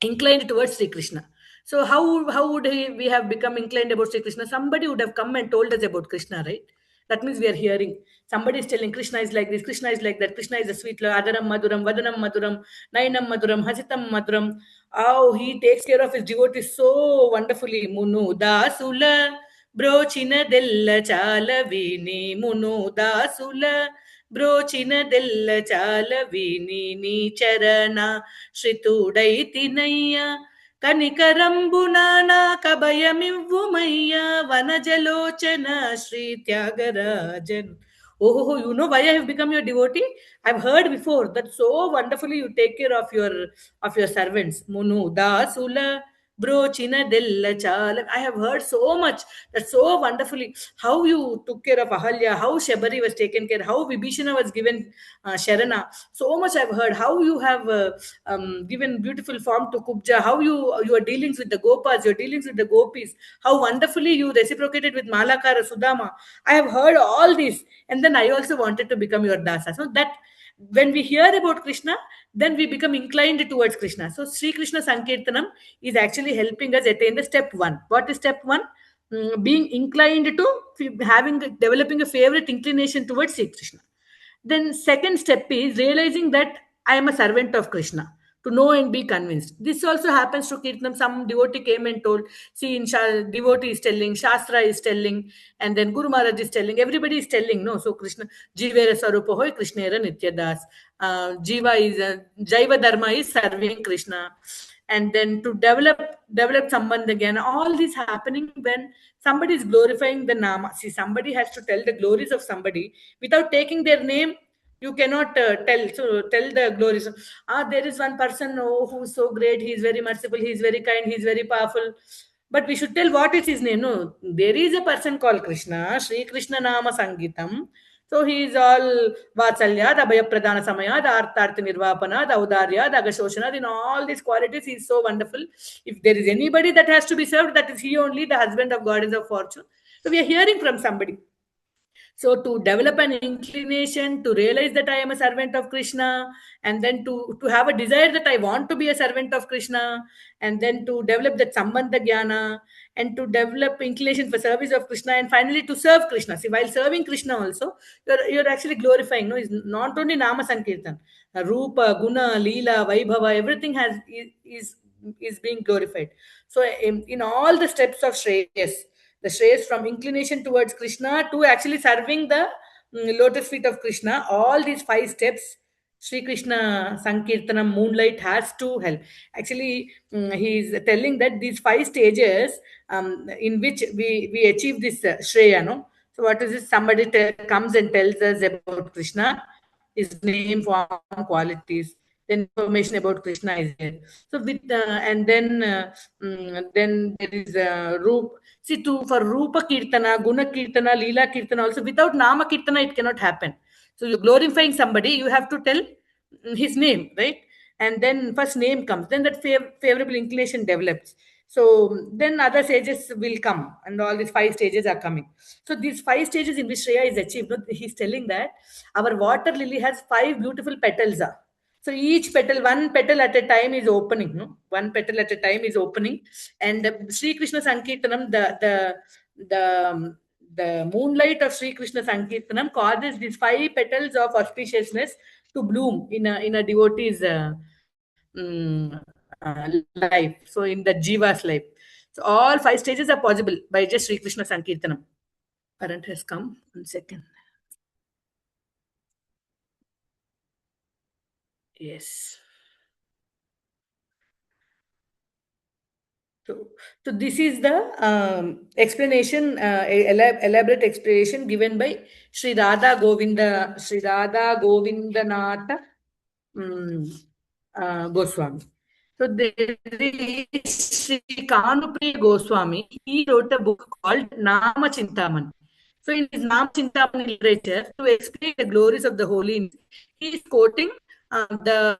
inclined towards Sri Krishna. So how would we have become inclined about Sri Krishna? Somebody would have come and told us about Krishna, right? That means we are hearing. Somebody is telling Krishna is like this, Krishna is like that, Krishna is a sweet Lord, Adaram Maduram, Vadanam Maduram, Nainam Maduram, Hasitam Maduram. Oh, he takes care of his devotees so wonderfully. Munu Dasula, Brochina Della Chala Vini, Munu Dasula, Brochina Della Chala Vini, Ni Charana, Shritudai Tinaya. కనికరంబునానా కభయమివ్వుమయ్య వనజలోచన Shri Tyagarajan. Oh, you know why I have become your devotee? I've heard before that so wonderfully you take care of your servants. Munu dasula brochina della chala. I have heard so much that so wonderfully how you took care of Ahalya, how Shabari was taken care, how Vibhishana was given Sharana. So much I've heard how you have given beautiful form to Kubja, how your dealings with the Gopas, your dealings with the Gopis, how wonderfully you reciprocated with Malakara Sudama. I have heard all this, and then I also wanted to become your dasa. So that when we hear about Krishna, then we become inclined towards Krishna. So Sri Krishna Sankirtanam is actually helping us attain the step one. What is step one? Being inclined to developing a favorite inclination towards Sri Krishna. Then second step is realizing that I am a servant of Krishna, to know and be convinced. This also happens to Kirtanam. Some devotee came and told, see, devotee is telling, Shastra is telling, and then Guru Maharaj is telling, everybody is telling, no. So Krishna, Jivera Sarupa hoy, Krishnera Nityadas. Jiva is, Jaiva Dharma is serving Krishna. And then to develop sambandh again, all this happening when somebody is glorifying the nama. See, somebody has to tell the glories of somebody without taking their name. You cannot tell the glories. There is one person, oh, who's so great, he's very merciful, he's very kind, he's very powerful, but we should tell what is his name. No, there is a person called Krishna, Sri Krishna Nama Sangitam. So he is all Vatsalya, Abhaya Pradana Samaya, Artharthi Nirvapana, Audarya, Agashoshana. In all these qualities, he is so wonderful. If there is anybody that has to be served, that is he only, the husband of goddess of fortune. So we are hearing from somebody. So to develop an inclination, to realize that I am a servant of Krishna, and then to have a desire that I want to be a servant of Krishna, and then to develop that Sambandha Jnana, and to develop inclination for service of Krishna, and finally to serve Krishna. See, while serving Krishna also, you're actually glorifying. No, it's not only Nama Sankirtan, Rupa, Guna, Leela, Vaibhava, everything is being glorified. So in all the steps of Shreyas, the Shreyas from inclination towards Krishna to actually serving the lotus feet of Krishna, all these 5 steps, Sri Krishna Sankirtanam moonlight has to help. Actually, he is telling that these 5 stages in which we achieve this Shreya, no? So what is this? Somebody comes and tells us about Krishna, his name, form, qualities. Then information about Krishna is there. So with then there is Rup. See, for Rupa Kirtana, Guna Kirtana, Leela Kirtana also, without Nama Kirtana it cannot happen. So you're glorifying somebody, you have to tell his name, right? And then first name comes, then that favorable inclination develops. So then other stages will come, and all these 5 stages are coming. So these 5 stages in which Shreya is achieved, no, he's telling that our water lily has 5 beautiful petals. So each petal, one petal at a time is opening. No? One petal at a time is opening, and Sri Krishna Sankirtanam, the moonlight of Sri Krishna Sankirtanam causes these 5 petals of auspiciousness to bloom in a devotee's life. So in the Jiva's life. So all 5 stages are possible by just Sri Krishna Sankirtanam. Current has come. 1 second. Yes. So this is the explanation, elaborate explanation given by Sri Radha Govindanath Goswami. So there is Sri Kanupriya Goswami. He wrote a book called Nama Chintamani. So in his Nama Chintamani literature, to explain the glories of the holy, he is quoting the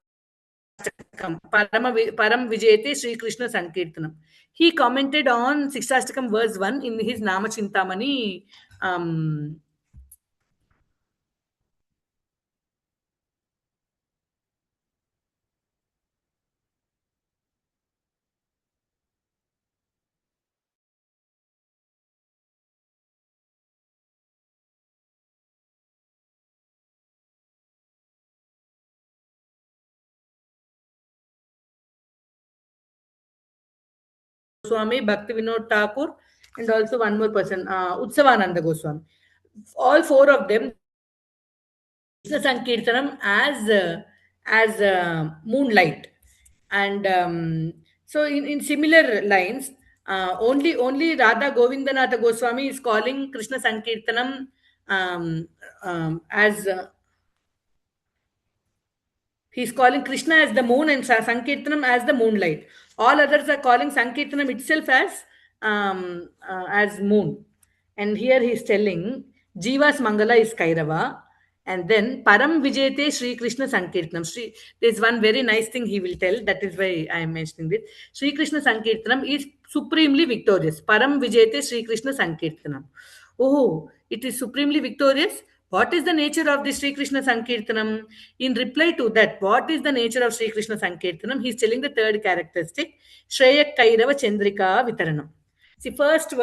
Param Vijayate Sri Krishna Sankirtanam. He commented on Siksastakam verse 1 in his Nama Chintamani. Goswami, Bhakti Vinod Thakur, and also one more person, Utsavananda Goswami. All 4 of them, Krishna Sankirtanam as moonlight. And So in similar lines, only Radha Govindanatha Goswami is calling Krishna Sankirtanam as he's calling Krishna as the moon and Sankirtanam as the moonlight. All others are calling Sankirtanam itself as moon. And here he's telling Jiva's Mangala is Kairava. And then Param Vijete Sri Krishna Sankirtanam. There's one very nice thing he will tell. That is why I am mentioning this. Sri Krishna Sankirtanam is supremely victorious. Param Vijete Sri Krishna Sankirtanam. Oh, it is supremely victorious. What is the nature of the Sri Krishna Sankirtanam? In reply to that, what is the nature of Sri Krishna Sankirtanam? He is telling the third characteristic, Shreya Kairava Chandrika Vitaranam. See, first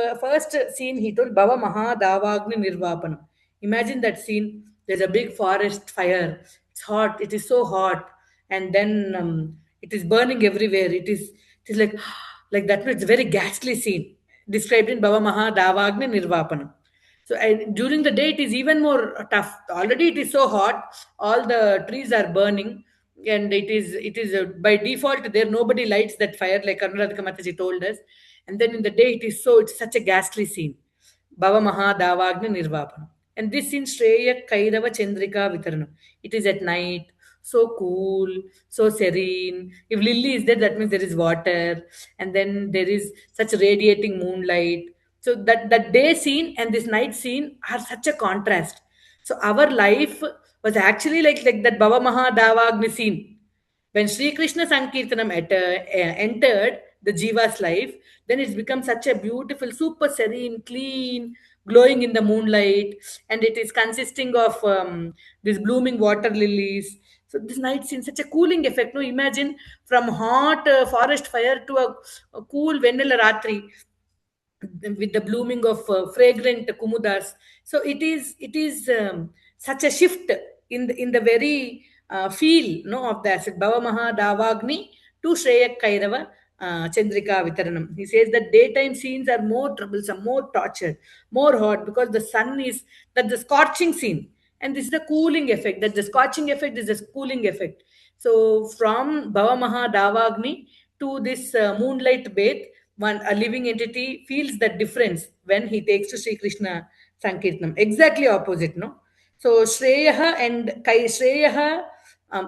scene he told, Bhava Maha Davagni Nirvapanam. Imagine that scene. There's a big forest fire. It's hot. It is so hot. And then it is burning everywhere. It is like that. It's a very ghastly scene described in Bhava Maha Davagni Nirvapanam. So during the day, it is even more tough. Already, it is so hot. All the trees are burning, and it is by default there. Nobody lights that fire, like Anuradhika Mataji told us. And then in the day, it's such a ghastly scene. Bhava Maha Davagni Nirvapanam. And this in Shreya Kairava Chandrika Vitaranam. It is at night, so cool, so serene. If lily is there, that means there is water, and then there is such radiating moonlight. So that day scene and this night scene are such a contrast. So our life was actually like that Bhava Maha Davagni scene. When Sri Krishna Sankirtanam entered the Jiva's life, then it's become such a beautiful, super serene, clean, glowing in the moonlight, and it is consisting of these blooming water lilies. So this night scene, such a cooling effect. No, imagine from hot forest fire to a cool Venela Ratri with the blooming of fragrant kumudas. So it is such a shift in the very feel no of the asset. Bhava Maha Davagni to Shreya Kairava Chandrika Vitaranam. He says that daytime scenes are more troublesome, more tortured, more hot because the sun is that the scorching scene. And this is the cooling effect. That the scorching effect is the cooling effect. So from Bhava Maha Davagni to this moonlight bath, one a living entity feels that difference when he takes to Sri Krishna Sankirtanam. Exactly opposite, no? So Shreyaha and Kai Shreyaha,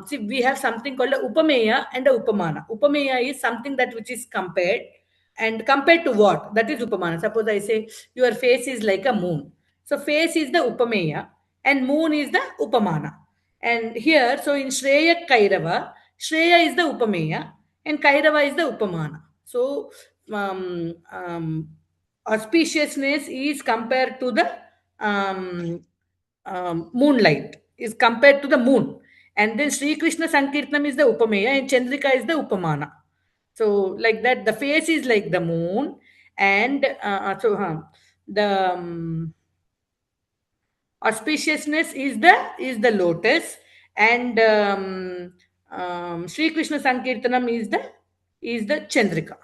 see, we have something called a Upameya and a Upamana. Upameya is something that which is compared. And compared to what? That is Upamana. Suppose I say your face is like a moon. So face is the Upameya and moon is the Upamana. And here, so in Shreya Kairava, Shreya is the Upameya and Kairava is the Upamana. So auspiciousness is compared to the moonlight, is compared to the moon. And then Sri Krishna Sankirtanam is the Upameya and Chandrika is the Upamana. So like that, the face is like the moon, and the auspiciousness is the lotus, and Sri Krishna Sankirtanam is the Chandrika.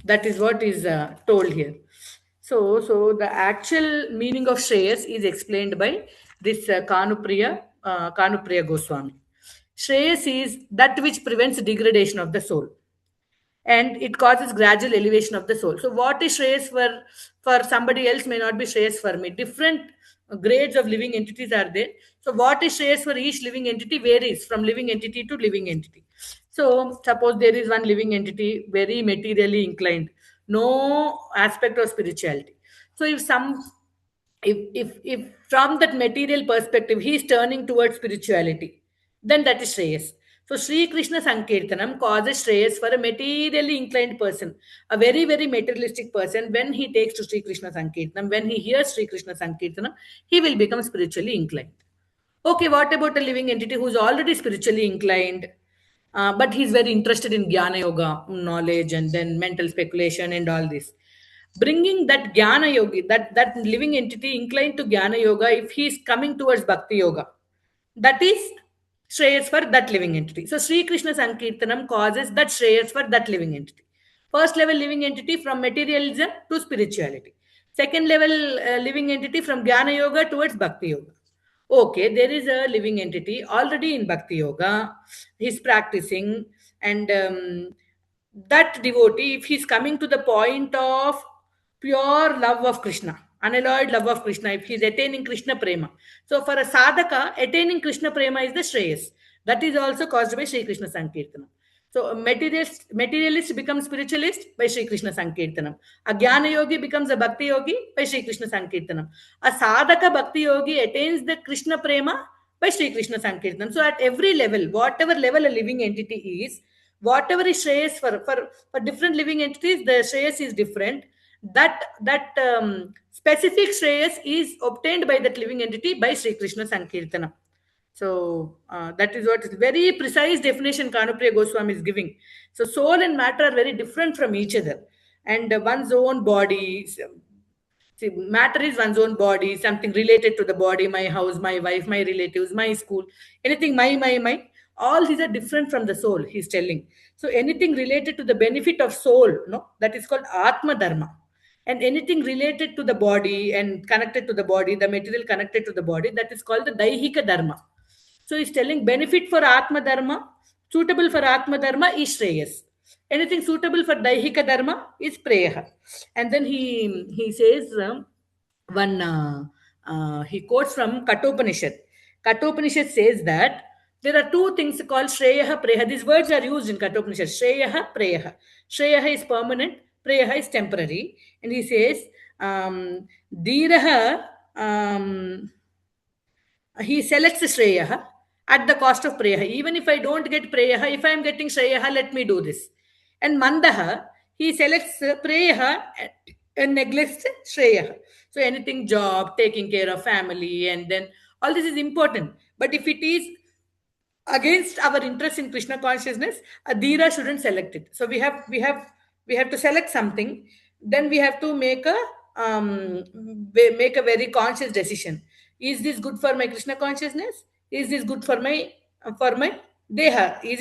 That is what is told here. So the actual meaning of Shreyas is explained by this Kanupriya Goswami. Shreyas is that which prevents degradation of the soul, and it causes gradual elevation of the soul. So what is Shreyas for somebody else may not be Shreyas for me. Different grades of living entities are there. So what is Shreyas for each living entity varies from living entity to living entity. So suppose there is one living entity very materially inclined, no aspect of spirituality. So if from that material perspective he is turning towards spirituality, then that is Shreyas. So Sri Krishna Sankirtanam causes Shreyas for a materially inclined person, a very, very materialistic person. When he takes to Sri Krishna Sankirtanam, when he hears Sri Krishna Sankirtanam, he will become spiritually inclined. Okay, what about a living entity who is already spiritually inclined, but he's very interested in Jnana Yoga, knowledge, and then mental speculation and all this? Bringing that Jnana Yogi, that living entity inclined to Jnana Yoga, if he is coming towards Bhakti Yoga, that is Shreyas for that living entity. So Sri Krishna Sankirtanam causes that Shreyas for that living entity. First level living entity from materialism to spirituality. Second level living entity from Jnana Yoga towards Bhakti Yoga. Okay, there is a living entity already in Bhakti Yoga. He's practicing, and that devotee, if he's coming to the point of pure love of Krishna, unalloyed love of Krishna, if he's attaining Krishna Prema. So for a sadhaka, attaining Krishna Prema is the Shreyas. That is also caused by Sri Krishna Sankirtanam. So a materialist becomes spiritualist by Sri Krishna Sankirtanam. A Jnana Yogi becomes a Bhakti Yogi by Sri Krishna Sankirtanam. A Sadhaka Bhakti Yogi attains the Krishna Prema by Sri Krishna Sankirtanam. So at every level, whatever level a living entity is, whatever is Shreyas for different living entities, the Shreyas is different. That specific Shreyas is obtained by that living entity by Sri Krishna Sankirtanam. So that is what is very precise definition Kanupriya Goswami is giving. So soul and matter are very different from each other, and one's own body. See, matter is one's own body, something related to the body, my house, my wife, my relatives, my school, anything, my. All these are different from the soul, he's telling. So anything related to the benefit of soul, no, that is called Atma Dharma. And anything related to the body and connected to the body, the material connected to the body, that is called the Daihika Dharma. So he's telling benefit for Atma Dharma, suitable for Atma Dharma is Shreyas. Anything suitable for Daihika Dharma is Preyaha. And then he says, he quotes from Kathopanishad. Kathopanishad says that there are two things called Shreyaha, Preyaha. These words are used in Kathopanishad. Shreyaha, Preyaha. Shreyaha is permanent, Preyaha is temporary. And he says, Dhiraha, he selects Shreyaha at the cost of Preyaha. Even if I don't get Preyaha, if I am getting Shreyaha, let me do this. And Mandaha, he selects Preyaha and neglects Shreyaha. So anything job, taking care of family, and then all this is important. But if it is against our interest in Krishna consciousness, a Dhira shouldn't select it. So we have to select something. Then we have to make a very conscious decision. Is this good for my Krishna consciousness? Is this good for my Deha? Is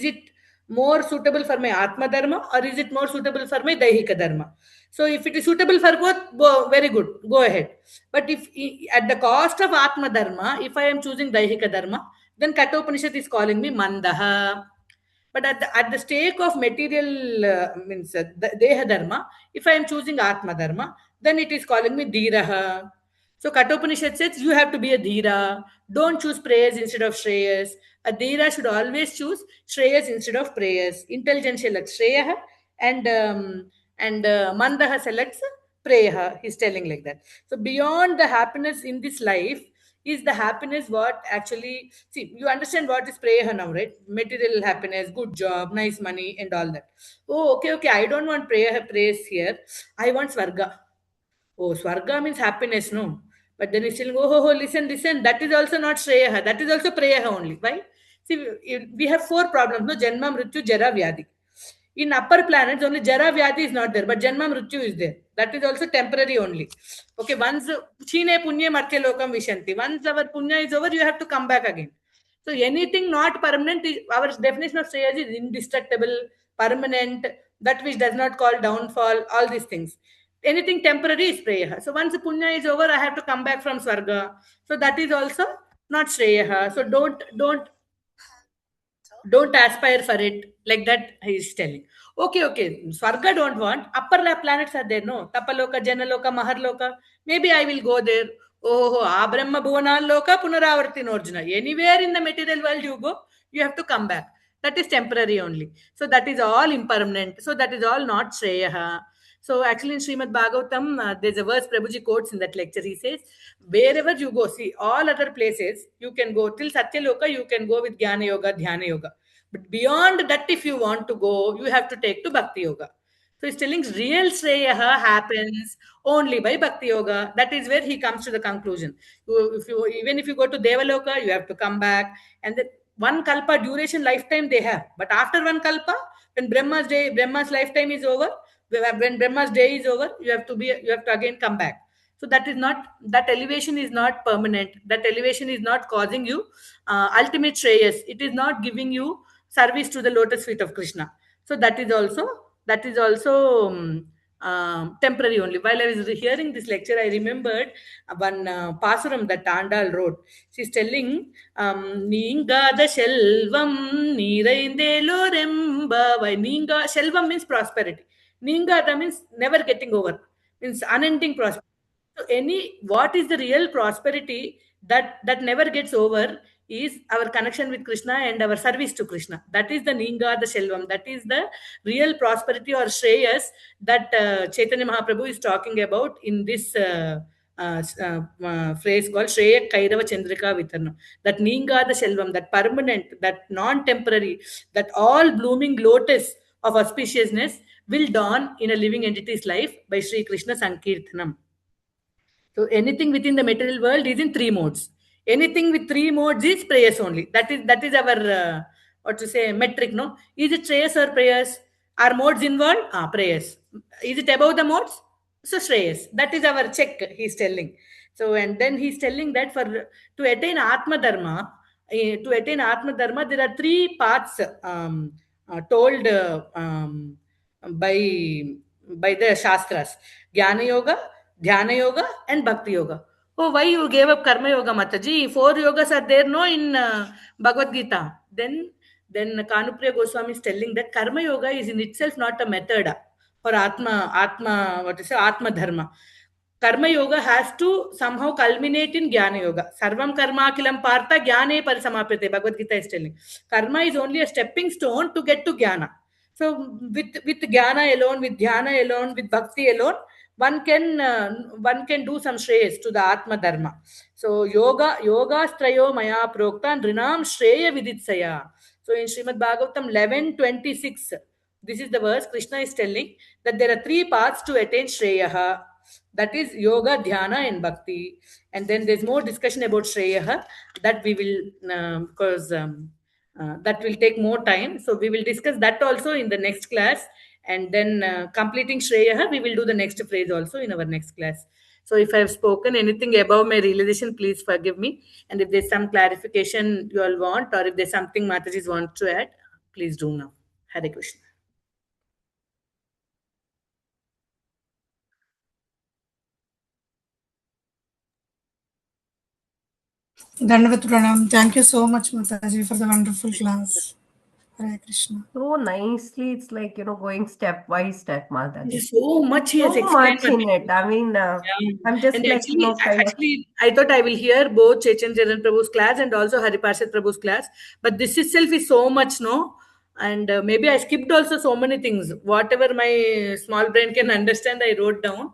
it more suitable for my Atma Dharma, or is it more suitable for my Daihika Dharma? So if it is suitable for both, very good, go ahead. But if at the cost of Atma Dharma, if I am choosing Daihika Dharma, then Kathopanishad is calling me Mandaha. But at the stake of material, means the Deha Dharma, if I am choosing Atma Dharma, then it is calling me Dhiraha. So Kathopanishad says you have to be a Dhira. Don't choose prayers instead of Shreyas. A Dhira should always choose Shreyas instead of prayers. Intelligent selects Shreyaha, and Mandaha selects Preyaha. He's telling like that. So beyond the happiness in this life, is the happiness what actually, see, you understand what is Preyaha now, right? Material happiness, good job, nice money, and all that. Oh, okay, I don't want praise here. I want Swarga. Oh, Swarga means happiness, no? But then he's telling, listen, that is also not Shreyaha, that is also Preyaha only. Why? See, we have four problems, no? Janma, Mrityu, Jara, Vyadi. In upper planets, only Jara Vyadi is not there, but Janma Mrityu is there. That is also temporary only. Okay, once Chine Punya Martya Lokam Vishanti. Once our Punya is over, you have to come back again. So anything not permanent, our definition of Shreyas is indestructible, permanent, that which does not call downfall, all these things. Anything temporary is Preyaha. So once the Punya is over, I have to come back from Swarga. So that is also not Shreyaha. So don't aspire for it, like that he is telling. Okay, Swarga don't want, upper planets are there, no? Tapaloka, Janaloka, Maharloka, maybe I will go there. Abrahma Bhuvanal Loka, Punaravarti Norjuna. Anywhere in the material world you go, you have to come back. That is temporary only. So that is all impermanent. So that is all not Shreyaha. So actually in Srimad Bhagavatam, there's a verse Prabhuji quotes in that lecture. He says, wherever you go, see, all other places, you can go till Satyaloka, you can go with Jnana Yoga, Dhyana Yoga. But beyond that, if you want to go, you have to take to Bhakti Yoga. So he's telling real Shreyaha happens only by Bhakti Yoga. That is where he comes to the conclusion. Even if you go to Devaloka, you have to come back. And the one kalpa duration lifetime they have. But after one kalpa, when Brahma's lifetime is over, when Brahma's day is over, you have to again come back. So that elevation is not permanent. That elevation is not causing you ultimate shreyas. It is not giving you service to the lotus feet of Krishna. So that is also temporary only. While I was hearing this lecture, I remembered one Pasuram that Tandal wrote. She's telling, Ningada Shelvam Niraindelo Remba. Ninga Shelvam means prosperity. Ningada means never getting over, means unending prosperity. So what is the real prosperity that never gets over is our connection with Krishna and our service to Krishna. That is the Ninga, the Shelvam. That is the real prosperity or Shreyas that Chaitanya Mahaprabhu is talking about in this phrase called Shreya Kairava Chandrika Vitarna. That Ninga, the Shelvam, that permanent, that non-temporary, that all blooming lotus of auspiciousness will dawn in a living entity's life by Sri Krishna Sankirtanam. So anything within the material world is in three modes. Anything with three modes is prayers only. That is our what to say metric. No, is it shreyas or prayers? Are modes involved? Prayers. Is it above the modes? So shreyas. That is our check. He's telling. So and then he's telling that for to attain Atma Dharma, there are three paths told by the Shastras: Jnana Yoga, Dhyana Yoga, and Bhakti Yoga. Oh, why you gave up Karma Yoga, Mataji? Four yogas are there, no, in Bhagavad Gita. Then Kanupriya Goswami is telling that Karma Yoga is in itself not a method for Atma Dharma. Karma Yoga has to somehow culminate in Jnana Yoga. Sarvam Karma Kilam Partha Jnane Parisamapyate. Bhagavad Gita is telling. Karma is only a stepping stone to get to Jnana. So with Jnana alone, with Dhyana alone, with Bhakti alone, one can do some shreyas to the Atma Dharma. So yoga strayo maya prokta nrinam shreya viditsaya. So in Srimad Bhagavatam 11:26, this is the verse Krishna is telling that there are three paths to attain shreya. That is yoga, dhyana, and bhakti. And then there's more discussion about shreya that we will because that will take more time. So we will discuss that also in the next class. And then completing Shreya, we will do the next phrase also in our next class. So if I have spoken anything above my realization, please forgive me. And if there's some clarification you all want, or if there's something Mataji's want to add, please do now. Hare Krishna. Dandavat Pranam. Thank you so much, Mataji, for the wonderful class. Hare Krishna. So nicely, it's like, going step by step, Mataji. There's so much he has So explained. much in it. I mean, I'm just And like, actually, I thought I will hear both Chaitanya Prabhu's class and also Hariparsad Prabhu's class. But this itself is so much, no? And maybe I skipped also so many things. Whatever my small brain can understand, I wrote down.